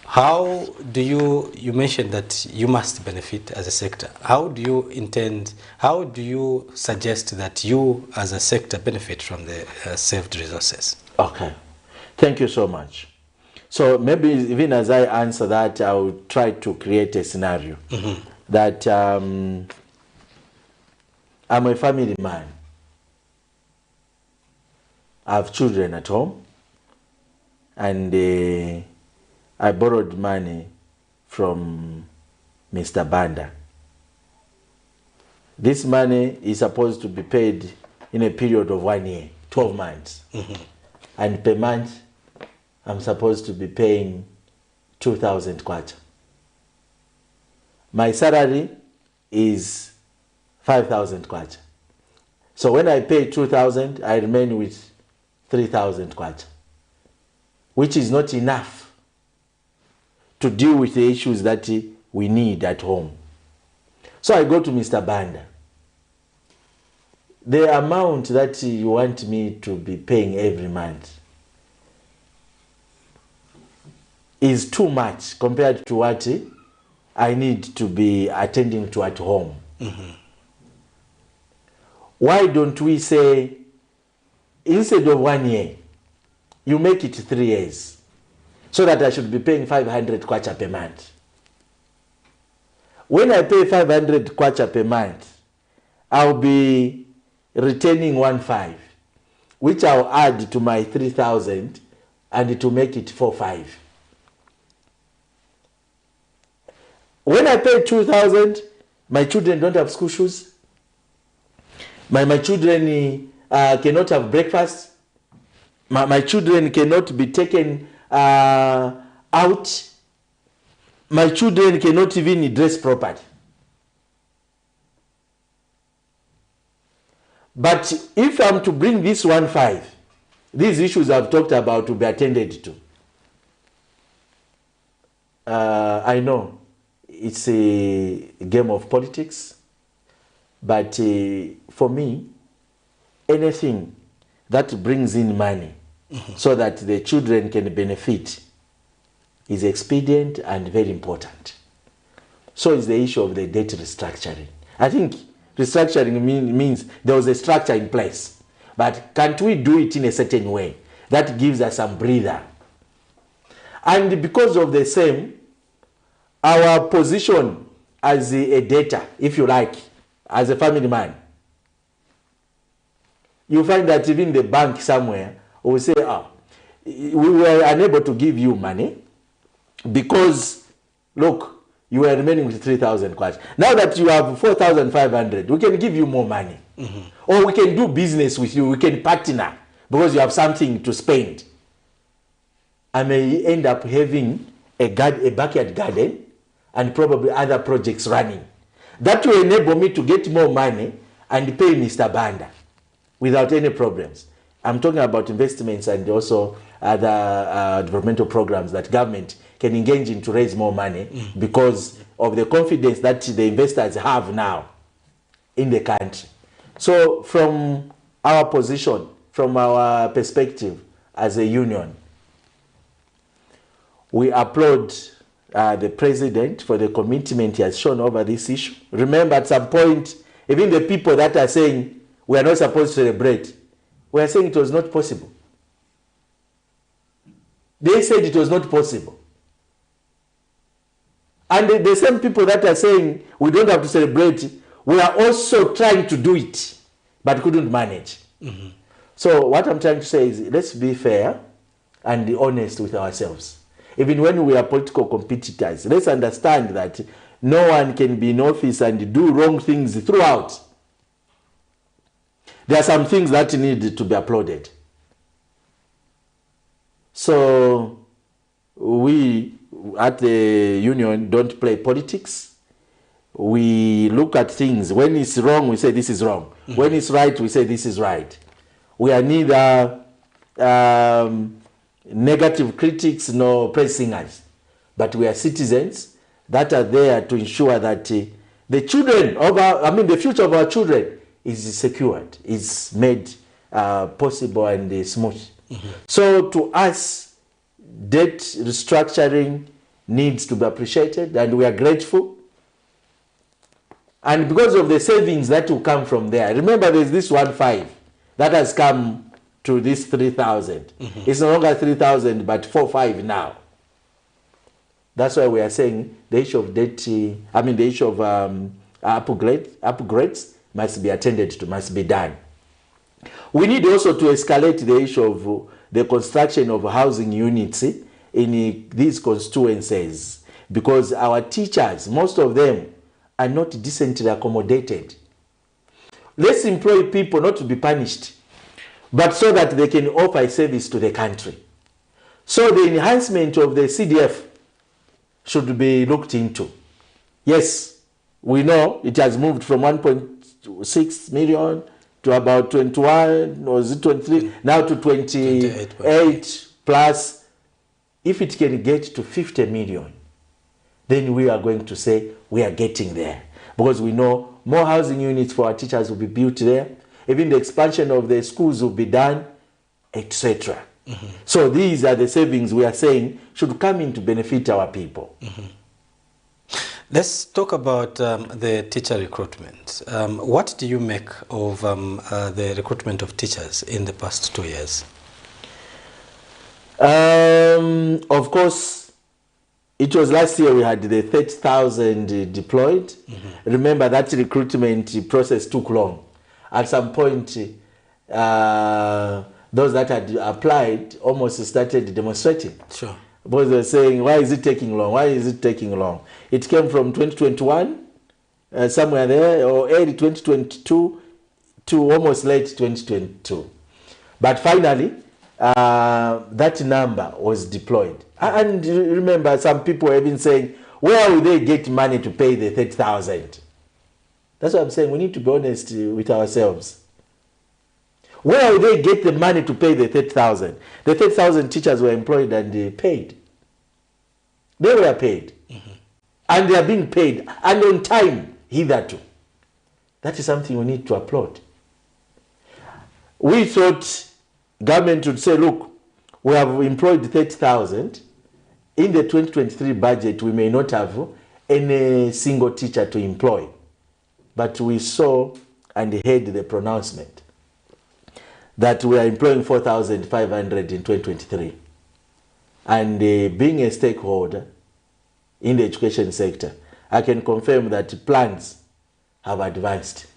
[SPEAKER 1] how do you mentioned that you must benefit as a sector. How do you suggest that you as a sector benefit from the saved resources?
[SPEAKER 20] Okay, thank you so much. So maybe even as I answer that, I will try to create a scenario that I'm a family man. I have children at home, and I borrowed money from Mr. Banda. This money is supposed to be paid in a period of 1 year, 12 months. And per month, I'm supposed to be paying 2,000 kwacha. My salary is 5,000 kwacha. So when I pay 2,000, I remain with 3,000 kwacha, which is not enough to deal with the issues that we need at home. So I go to Mr. Banda. The amount that you want me to be paying every month is too much compared to what I need to be attending to at home. Why don't we say, instead of 1 year, you make it 3 years, so that I should be paying 500 kwacha per month. When I pay 500 kwacha per month, I'll be retaining 1,500, which I'll add to my 3,000 and to make it 4,500. When I pay 2,000, my children don't have school shoes. My children cannot have breakfast. My children cannot be taken out. My children cannot even dress properly. But if I'm to bring this 1,500, these issues I've talked about will be attended to. I know it's a game of politics, but for me, anything that brings in money so that the children can benefit is expedient and very important. So is the issue of the debt restructuring. I think restructuring means there was a structure in place, but can't we do it in a certain way that gives us some breather? And because of the same, our position as a debtor, if you like, as a family man, you find that even the bank somewhere will say, we were unable to give you money because, look, you are remaining with 3,000 kwacha. Now that you have 4,500, we can give you more money. Or we can do business with you, we can partner because you have something to spend. I may end up having a backyard garden and probably other projects running. That will enable me to get more money and pay Mr. Banda without any problems. I'm talking about investments and also other developmental programs that government can engage in to raise more money because of the confidence that the investors have now in the country. So from our position, from our perspective as a union, we applaud the president for the commitment he has shown over this issue. Remember, at some point, even the people that are saying we are not supposed to celebrate, we are saying it was not possible. They said it was not possible. And the same people that are saying we don't have to celebrate, we are also trying to do it, but couldn't manage. So what I'm trying to say is, let's be fair and be honest with ourselves. even when we are political competitors. Let's understand that no one can be in office and do wrong things throughout. There are some things that need to be applauded. So we at the union don't play politics. We look at things. When it's wrong, we say this is wrong. When it's right, we say this is right. We are neither negative critics nor praise singers, but we are citizens that are there to ensure that the children of the future of our children is secured, is made possible and smooth. So to us, debt restructuring needs to be appreciated, and we are grateful. And because of the savings that will come from there, remember there's this 1.5 that has come to this 3,000. It's no longer 3,000 but 4.5 now. That's why we are saying the issue of debt, the issue of upgrades must be attended to, must be done. We need also to escalate the issue of the construction of housing units in these constituencies, because our teachers, most of them, are not decently accommodated. Let's employ people not to be punished, but so that they can offer a service to the country. So the enhancement of the CDF should be looked into. Yes, we know it has moved from 1.6 million to about 21, or is it 23, now to 28 plus. If it can get to 50 million, then we are going to say we are getting there. Because we know more housing units for our teachers will be built there. Even the expansion of the schools will be done, etc. So these are the savings we are saying should come in to benefit our people.
[SPEAKER 1] Let's talk about the teacher recruitment. What do you make of the recruitment of teachers in the past 2 years?
[SPEAKER 20] Of course, it was last year we had the 30,000 deployed. Remember that recruitment process took long. At some point, those that had applied almost started demonstrating.
[SPEAKER 1] Sure.
[SPEAKER 20] Because they were saying, why is it taking long? Why is it taking long? It came from 2021, somewhere there, or early 2022 to almost late 2022. But finally, that number was deployed. And remember, some people have been saying, where will they get money to pay the 30,000? That's what I'm saying. We need to be honest with ourselves. Where will they get the money to pay the 30,000? The 30,000 teachers were employed and they paid. They were paid. And they are being paid. And on time, hitherto. That is something we need to applaud. We thought government would say, look, we have employed 30,000. In the 2023 budget, we may not have any single teacher to employ. But we saw and heard the pronouncement that we are employing 4,500 in 2023. And being a stakeholder in the education sector, I can confirm that plans have advanced.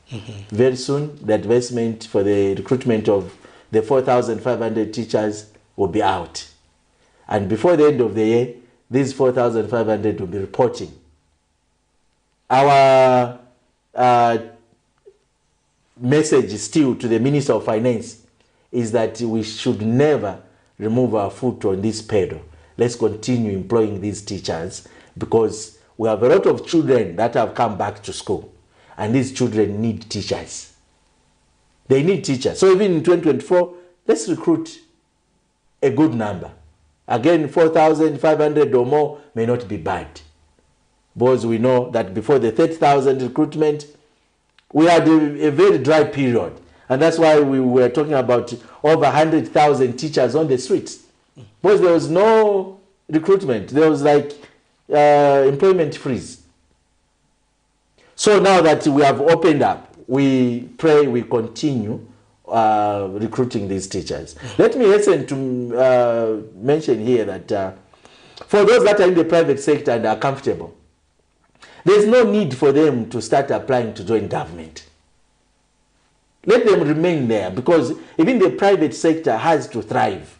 [SPEAKER 20] Very soon, the advancement for the recruitment of the 4,500 teachers will be out. And before the end of the year, these 4,500 will be reporting. Our message still to the Minister of Finance is that we should never remove our foot on this pedal. Let's continue employing these teachers, because we have a lot of children that have come back to school, and these children need teachers. They need teachers. So even in 2024, let's recruit a good number. Again, 4,500 or more may not be bad, because we know that before the 30,000 recruitment, we had a very dry period. And that's why we were talking about over 100,000 teachers on the streets. Because there was no recruitment. There was like employment freeze. So now that we have opened up, we pray we continue recruiting these teachers. Let me hasten to mention here that for those that are in the private sector and are comfortable, there's no need for them to start applying to join government. Let them remain there, because even the private sector has to thrive.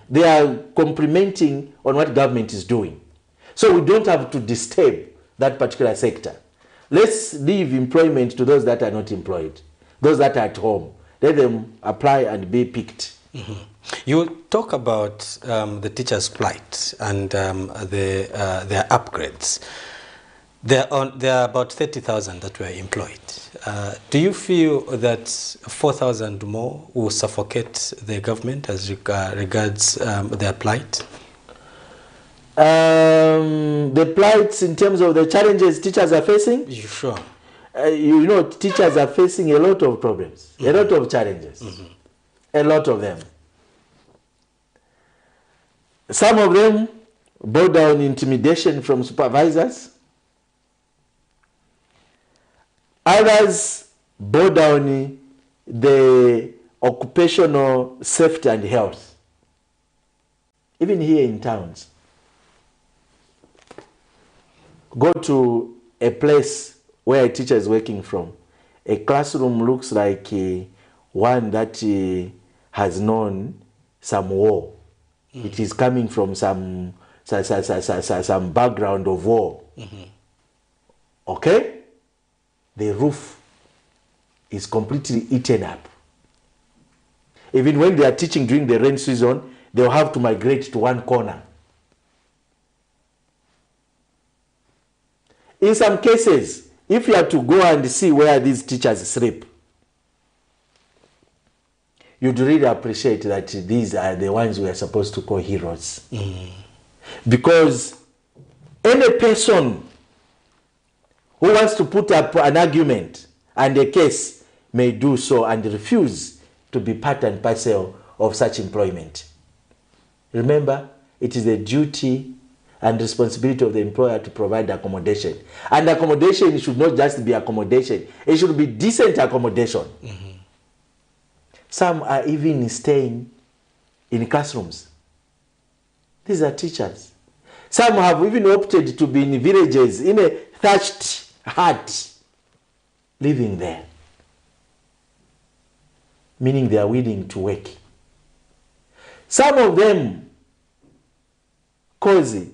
[SPEAKER 20] They are complementing on what government is doing. So we don't have to disturb that particular sector. Let's leave employment to those that are not employed, those that are at home. Let them apply and be picked.
[SPEAKER 1] You talk about the teachers' plight and their upgrades. There are about 30,000 that were employed. Do you feel that 4,000 more will suffocate the government as regards their plight?
[SPEAKER 20] The plights in terms of the challenges teachers are facing?
[SPEAKER 1] Sure.
[SPEAKER 20] You know, teachers are facing a lot of problems, a lot of challenges, a lot of them. Some of them border on intimidation from supervisors. Others border on the occupational safety and health. Even here in towns. Go to a place where a teacher is working from. A classroom looks like one that has known some war. It is coming from some background of war. Okay? The roof is completely eaten up. Even when they are teaching during the rain season, they'll have to migrate to one corner. In some cases, if you have to go and see where these teachers sleep, you'd really appreciate that these are the ones we are supposed to call heroes. Because any person who wants to put up an argument and a case may do so and refuse to be part and parcel of such employment. Remember, it is the duty and responsibility of the employer to provide accommodation. And accommodation should not just be accommodation. It should be decent accommodation. Some are even staying in classrooms. These are teachers. Some have even opted to be in villages, in a thatched hut, living there. Meaning they are willing to work. Some of them, cozy.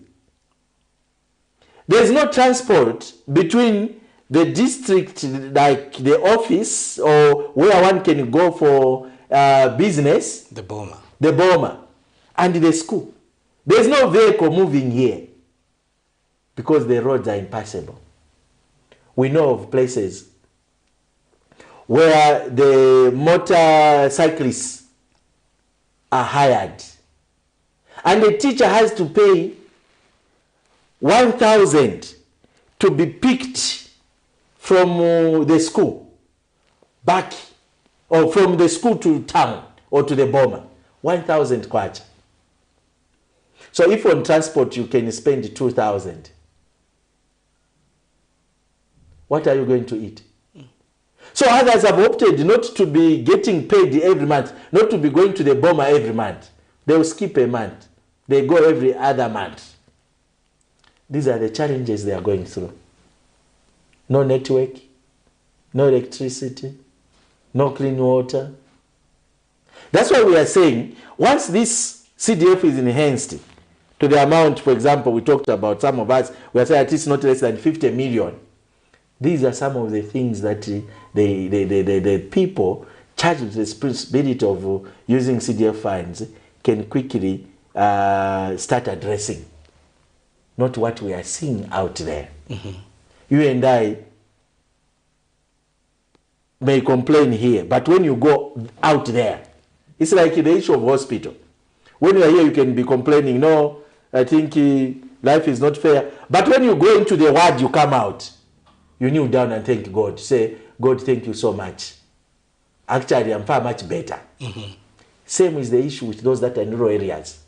[SPEAKER 20] There is no transport between the district, like the office, or where one can go for business.
[SPEAKER 1] The Boma.
[SPEAKER 20] The Boma. And the school. There is no vehicle moving here because the roads are impassable. We know of places where the motorcyclists are hired. And the teacher has to pay 1,000 to be picked from the school back, or from the school to town or to the Boma. 1,000 kwacha. So if on transport you can spend 2,000, what are you going to eat? So others have opted not to be getting paid every month, not to be going to the Boma every month. They will skip a month. They go every other month. These are the challenges they are going through. No network, no electricity, no clean water. That's why we are saying, once this CDF is enhanced to the amount, for example, we talked about, some of us, we are saying at least not less than 50 million. These are some of the things that the people charged with the responsibility of using CDF funds can quickly start addressing. Not what we are seeing out there. You and I may complain here, but when you go out there, it's like the issue of hospital. When you are here, you can be complaining, no, I think life is not fair. But when you go into the ward, you come out, you kneel down and thank God. Say, God, thank you so much. Actually, I'm far much better. Same is the issue with those that are in rural areas.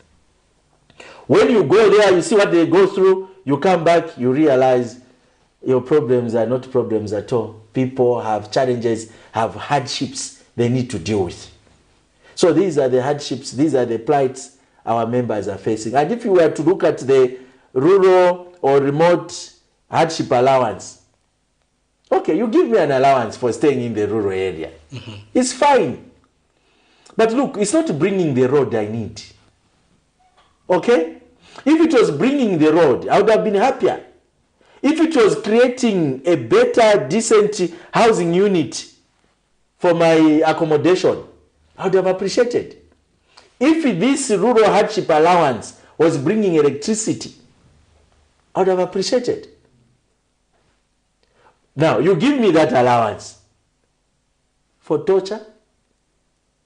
[SPEAKER 20] When you go there, you see what they go through, you come back, you realize your problems are not problems at all. People have challenges, have hardships they need to deal with. So these are the hardships, these are the plights our members are facing. And if you were to look at the rural or remote hardship allowance, Okay, you give me an allowance for staying in the rural area. It's fine. But look, it's not bringing the road I need. Okay? If it was bringing the road, I would have been happier. If it was creating a better, decent housing unit for my accommodation, I would have appreciated. If this rural hardship allowance was bringing electricity, I would have appreciated. Now, you give me that allowance for torture,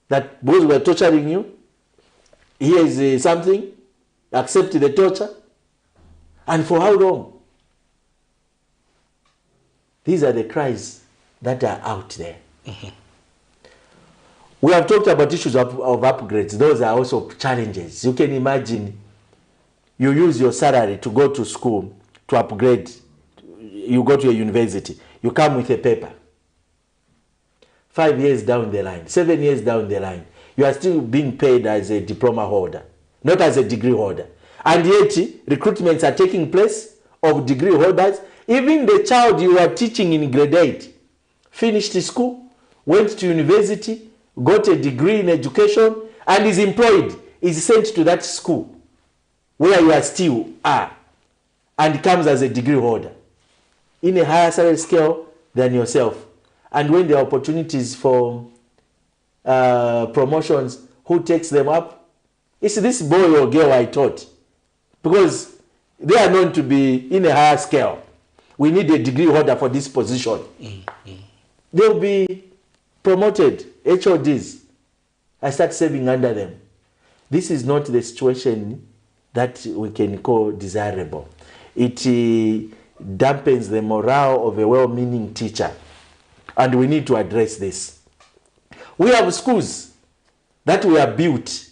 [SPEAKER 20] that boys were torturing you. Here is something, accept the torture. And for how long? These are the cries that are out there. We have talked about issues of upgrades. Those are also challenges. You can imagine you use your salary to go to school to upgrade. You go to a university. You come with a paper. 5 years down the line, 7 years down the line, you are still being paid as a diploma holder, not as a degree holder. And yet, recruitments are taking place of degree holders. Even the child you are teaching in grade 8 finished school, went to university, got a degree in education, and is employed, is sent to that school where you are still are, and comes as a degree holder in a higher salary scale than yourself. And when there are opportunities for promotions, who takes them up? It's this boy or girl I taught, because they are known to be in a higher scale. We need a degree holder for this position. They'll be promoted, HODs. I start serving under them. This is not the situation that we can call desirable. It dampens the morale of a well-meaning teacher. And we need to address this. We have schools that were built.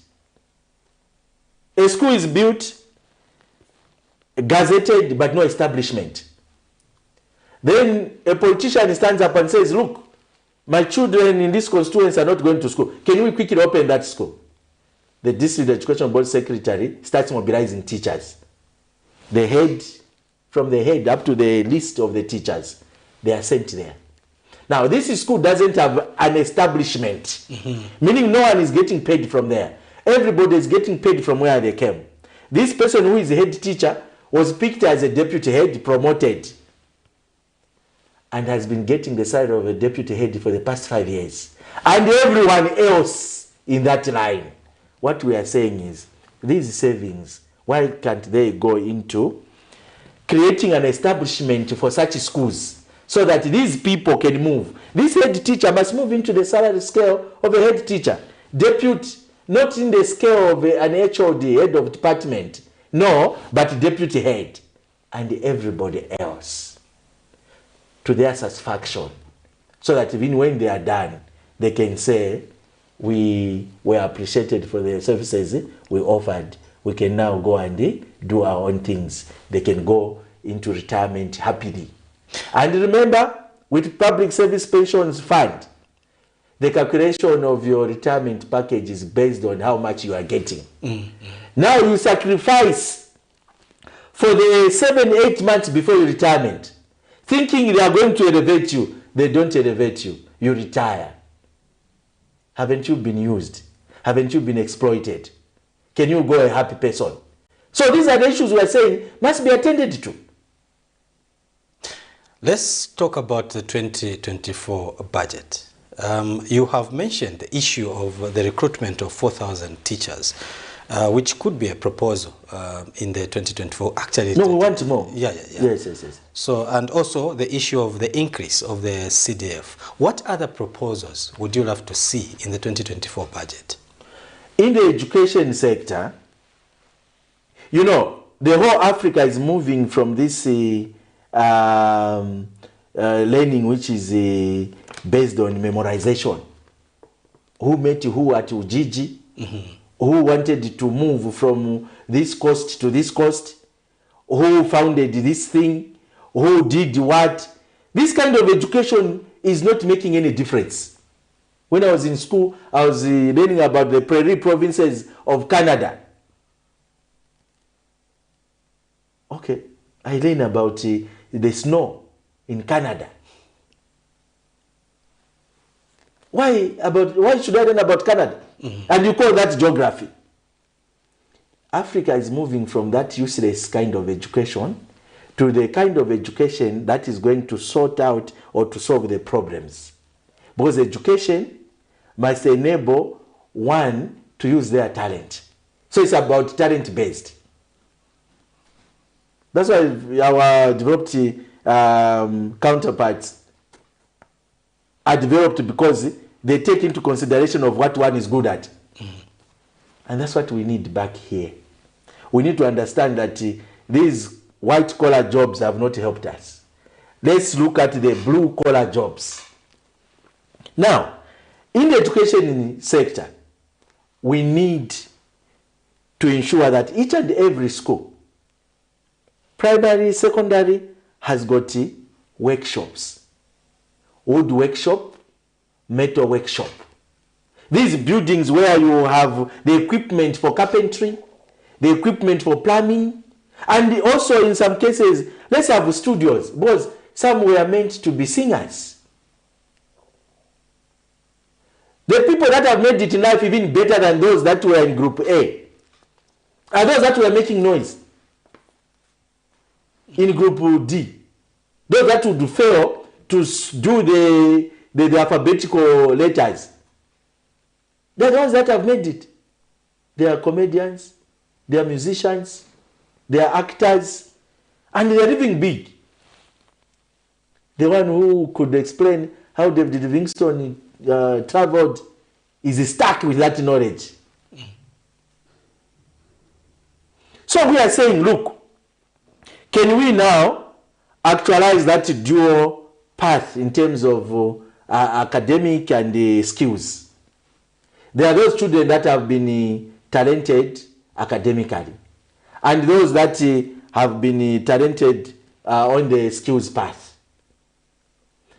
[SPEAKER 20] A school is built, gazetted, but no establishment. Then a politician stands up and says, look, my children in this constituency are not going to school. Can we quickly open that school? The district education board secretary starts mobilizing teachers. The head, from the head up to the list of the teachers, they are sent there. Now, this school doesn't have an establishment, meaning no one is getting paid from there. Everybody is getting paid from where they came. This person who is the head teacher was picked as a deputy head, promoted, and has been getting the salary of a deputy head for the past 5 years. And everyone else in that line. What we are saying is, these savings, why can't they go into creating an establishment for such schools, so that these people can move? This head teacher must move into the salary scale of a head teacher. Deputy, not in the scale of an HOD, head of department. No, but deputy head. And everybody else, to their satisfaction. So that even when they are done, they can say, we were appreciated for the services we offered. We can now go and do our own things. They can go into retirement happily. And remember, with Public Service Pensions Fund, the calculation of your retirement package is based on how much you are getting. Now you sacrifice for the 7-8 months before your retirement, thinking they are going to elevate you. They don't elevate you. You retire. Haven't you been used? Haven't you been exploited? Can you go a happy person? So these are the issues we are saying must be attended to.
[SPEAKER 1] Let's talk about the 2024 budget. You have mentioned the issue of the recruitment of 4,000 teachers, which could be a proposal in the 2024. Actually,
[SPEAKER 20] no, we want more.
[SPEAKER 1] Yeah.
[SPEAKER 20] Yes.
[SPEAKER 1] So, and also the issue of the increase of the CDF. What other proposals would you love to see in the 2024 budget?
[SPEAKER 20] In the education sector, you know, the whole Africa is moving from this learning which is based on memorization. Who met who at Ujiji? Who wanted to move from this coast to this coast? Who founded this thing? Who did what? This kind of education is not making any difference. When I was in school, I was learning about the prairie provinces of Canada. Okay, I learned about the snow in Canada. Why should I learn about Canada? And you call that geography? Africa is moving from that useless kind of education to the kind of education that is going to sort out or to solve the problems. Because education must enable one to use their talent. So it's about talent-based. That's why our developed counterparts are developed, because they take into consideration of what one is good at. And that's what we need back here. We need to understand that these white-collar jobs have not helped us. Let's look at the blue-collar jobs. Now, in the education sector, we need to ensure that each and every school, primary, secondary, has got workshops. Wood workshop, metal workshop. These buildings where you have the equipment for carpentry, the equipment for plumbing, and also in some cases, let's have studios, because some were meant to be singers. The people that have made it in life even better than those that were in group A are those that were making noise in group D. Those that would fail to do the alphabetical letters. They're the ones that have made it. They are comedians, they are musicians, they are actors, and they are living big. The one who could explain how David Livingstone traveled is stuck with that knowledge. So we are saying, look, can we now actualize that dual path in terms of academic and skills? There are those children that have been talented academically, and those that have been talented on the skills path.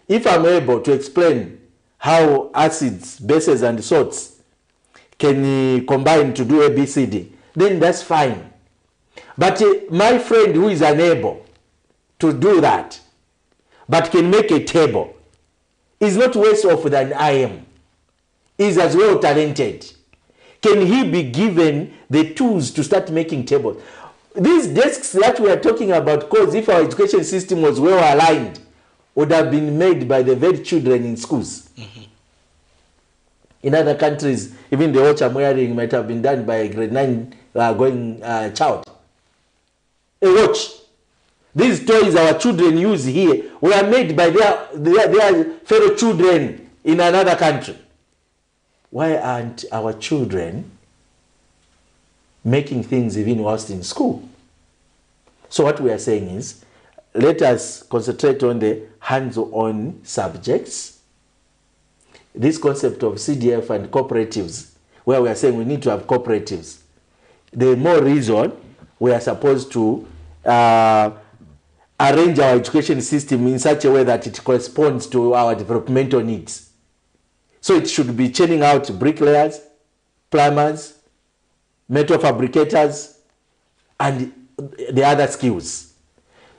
[SPEAKER 20] If I'm able to explain how acids, bases, and salts can combine to do ABCD, then that's fine. But my friend who is unable to do that, but can make a table, is not worse off than I am. Is as well talented. Can he be given the tools to start making tables? These desks that we are talking about, because if our education system was well aligned, would have been made by the very children in schools. In other countries, even the watch I'm wearing might have been done by a grade 9 going child. A watch. These toys our children use here were made by their fellow children in another country. Why aren't our children making things even worse in school? So what we are saying is, let us concentrate on the hands-on subjects. This concept of CDF and cooperatives, where we are saying we need to have cooperatives. The more reason we are supposed to arrange our education system in such a way that it corresponds to our developmental needs. So it should be churning out bricklayers, plumbers, metal fabricators, and the other skills.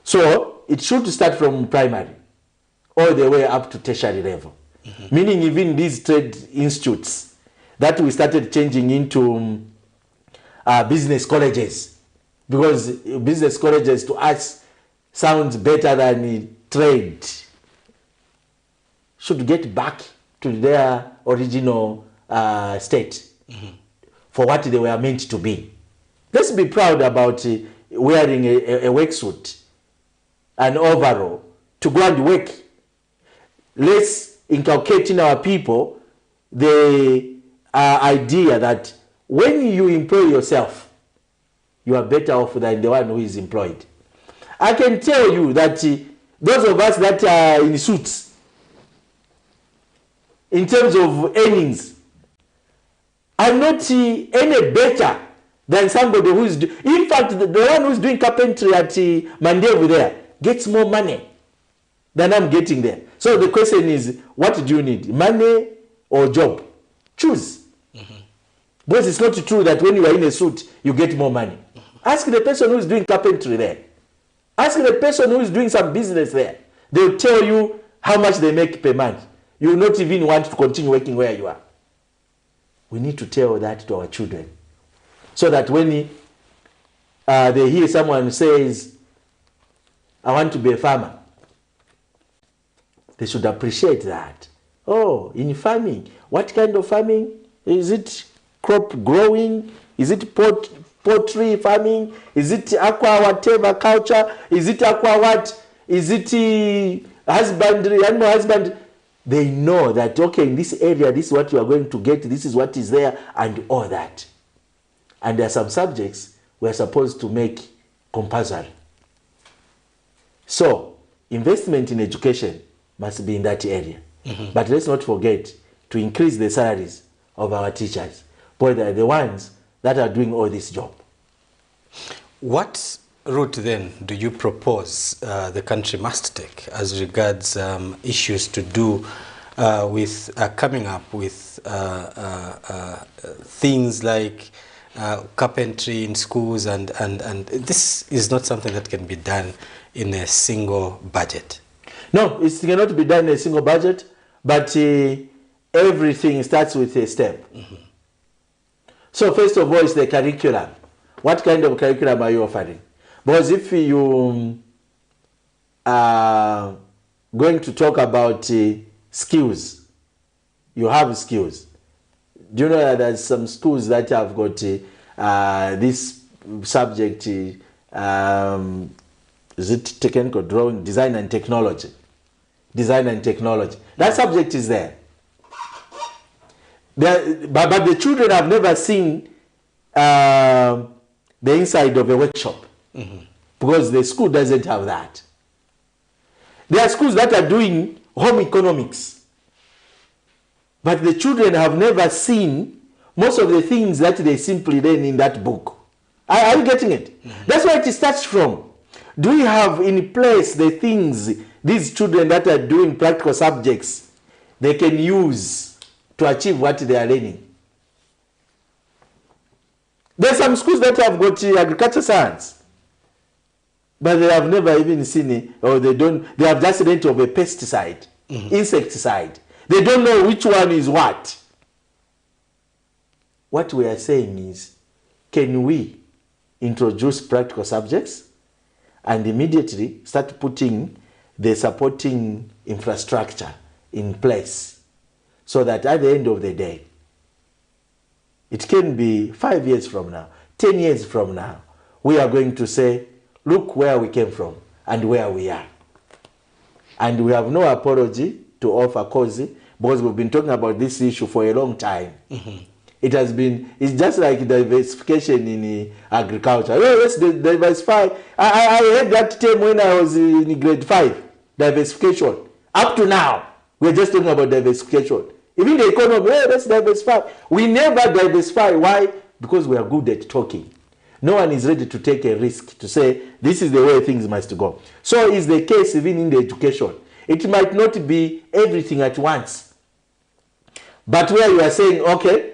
[SPEAKER 20] So it should start from primary all the way up to tertiary level. Meaning even these trade institutes that we started changing into business colleges, because business colleges to us sounds better than trade, should get back to their original state for what they were meant to be. Let's be proud about wearing a work suit, an overall, to go and work. Let's inculcate in our people the idea that when you employ yourself, you are better off than the one who is employed. I can tell you that those of us that are in suits, in terms of earnings, are not any better than somebody who is... In fact, the one who is doing carpentry at Mandevu there gets more money than I'm getting there. So the question is, what do you need? Money or job? Choose. Because it's not true that when you are in a suit, you get more money. Ask the person who is doing carpentry there. Ask the person who is doing some business there. They'll tell you how much they make per month. You will not even want to continue working where you are. We need to tell that to our children, so that when they hear someone says, I want to be a farmer, they should appreciate that. Oh, in farming, what kind of farming? Is it crop growing? Is it poultry farming? Is it aqua whatever culture? Is it aqua what? Is it husbandry, animal husbandry? They know that, okay, in this area, this is what you are going to get, this is what is there, and all that. And there are some subjects we are supposed to make compulsory. So, investment in education must be in that area. But let's not forget to increase the salaries of our teachers, because they are the ones that are doing all this job.
[SPEAKER 1] What route then do you propose the country must take as regards issues to do with coming up with things like carpentry in schools, and this is not something that can be done in a single budget?
[SPEAKER 20] No, it cannot be done in a single budget, but everything starts with a step. So first of all, it's the curriculum. What kind of curriculum are you offering? Because if you are going to talk about skills, you have skills. Do you know that there's some schools that have got this subject, is it technical drawing, design and technology? Design and technology. That subject is there. But the children have never seen the inside of a workshop, because the school doesn't have that. There are schools that are doing home economics, but the children have never seen most of the things that they simply learn in that book. Are you getting it? That's where it starts from. Do we have in place the things these children that are doing practical subjects they can use to achieve what they are learning? There are some schools that have got agriculture science, but they have never even seen it, or they have just learned of a pesticide, insecticide. They don't know which one is what. What we are saying is, can we introduce practical subjects and immediately start putting the supporting infrastructure in place, so that at the end of the day, it can be 5 years from now, 10 years from now, we are going to say, look where we came from and where we are. And we have no apology to offer, because we've been talking about this issue for a long time. It has been, it's just like diversification in agriculture. Oh, let's diversify. I heard that term when I was in grade 5, diversification. Up to now, we're just talking about diversification. Even the economy, hey, let's diversify. We never diversify. Why? Because we are good at talking. No one is ready to take a risk to say, this is the way things must go. So is the case even in the education. It might not be everything at once. But where you are saying, okay,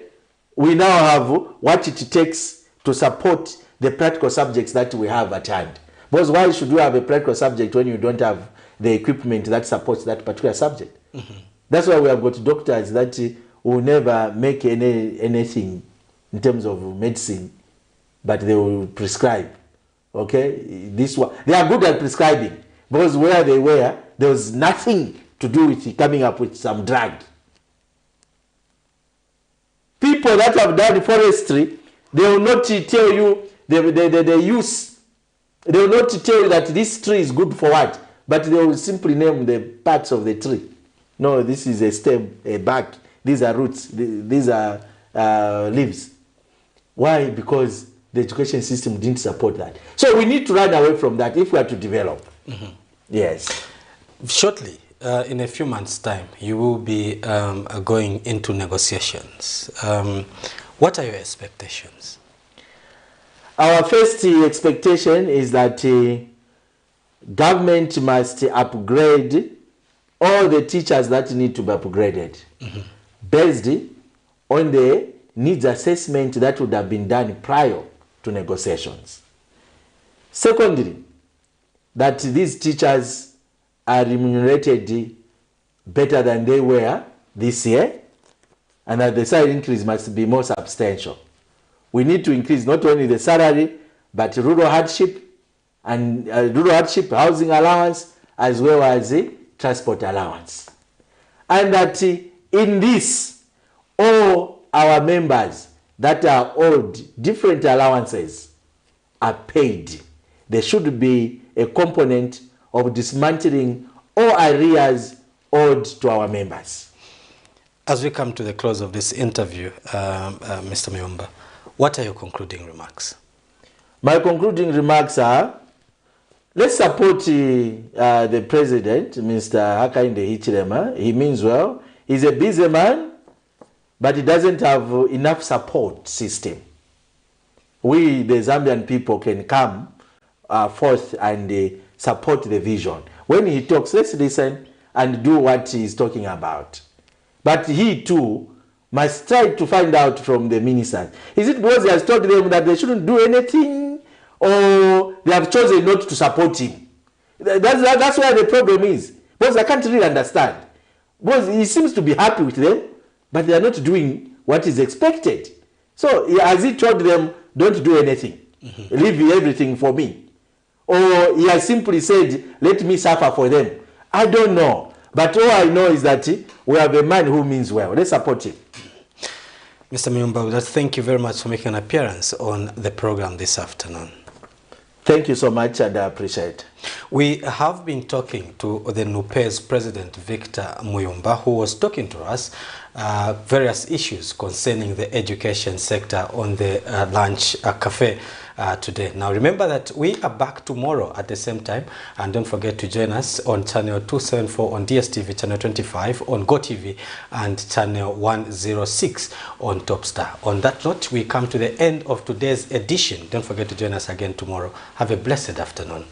[SPEAKER 20] we now have what it takes to support the practical subjects that we have at hand. Because why should you have a practical subject when you don't have the equipment that supports that particular subject? That's why we have got doctors that will never make anything in terms of medicine, but they will prescribe. Okay, this one they are good at prescribing, because where they were, there was nothing to do with coming up with some drug. People that have done forestry, they will not tell you the use. They will not tell you that this tree is good for what, but they will simply name the parts of the tree. No, this is a stem, a bark. These are roots. These are leaves. Why? Because the education system didn't support that. So we need to run away from that if we are to develop. Yes.
[SPEAKER 1] Shortly, in a few months' time, you will be going into negotiations. What are your expectations?
[SPEAKER 20] Our first expectation is that government must upgrade all the teachers that need to be upgraded, based on the needs assessment that would have been done prior to negotiations. Secondly, that these teachers are remunerated better than they were this year, and that the salary increase must be more substantial. We need to increase not only the salary, but rural hardship and housing allowance, as well as the transport allowance. And that in this, all our members that are owed different allowances are paid. There should be a component of dismantling all arrears owed to our members.
[SPEAKER 1] As we come to the close of this interview, Mr. Muyomba, what are your concluding remarks?
[SPEAKER 20] My concluding remarks are, let's support the president, Mr. Hakainde Hichilema. He means well. He's a busy man, but he doesn't have enough support system. We, the Zambian people, can come forth and support the vision. When he talks, let's listen and do what he's talking about. But he too must try to find out from the ministers. Is it because he has told them that they shouldn't do anything, or they have chosen not to support him? That's where the problem is. Because I can't really understand. Because he seems to be happy with them, but they are not doing what is expected. So has he told them, don't do anything, leave everything for me? Or he has simply said, let me suffer for them? I don't know. But all I know is that we have a man who means well. Let's support him.
[SPEAKER 1] Mr. Muyomba, thank you very much for making an appearance on the program this afternoon.
[SPEAKER 20] Thank you so much, and I appreciate it.
[SPEAKER 1] We have been talking to the NUPE's president, Victor Muyomba, who was talking to us various issues concerning the education sector on the lunch cafe today. Now remember that we are back tomorrow at the same time, and don't forget to join us on channel 274 on DSTV, channel 25 on GoTV, and channel 106 on Topstar. On that note, we come to the end of today's edition. Don't forget to join us again tomorrow. Have a blessed afternoon.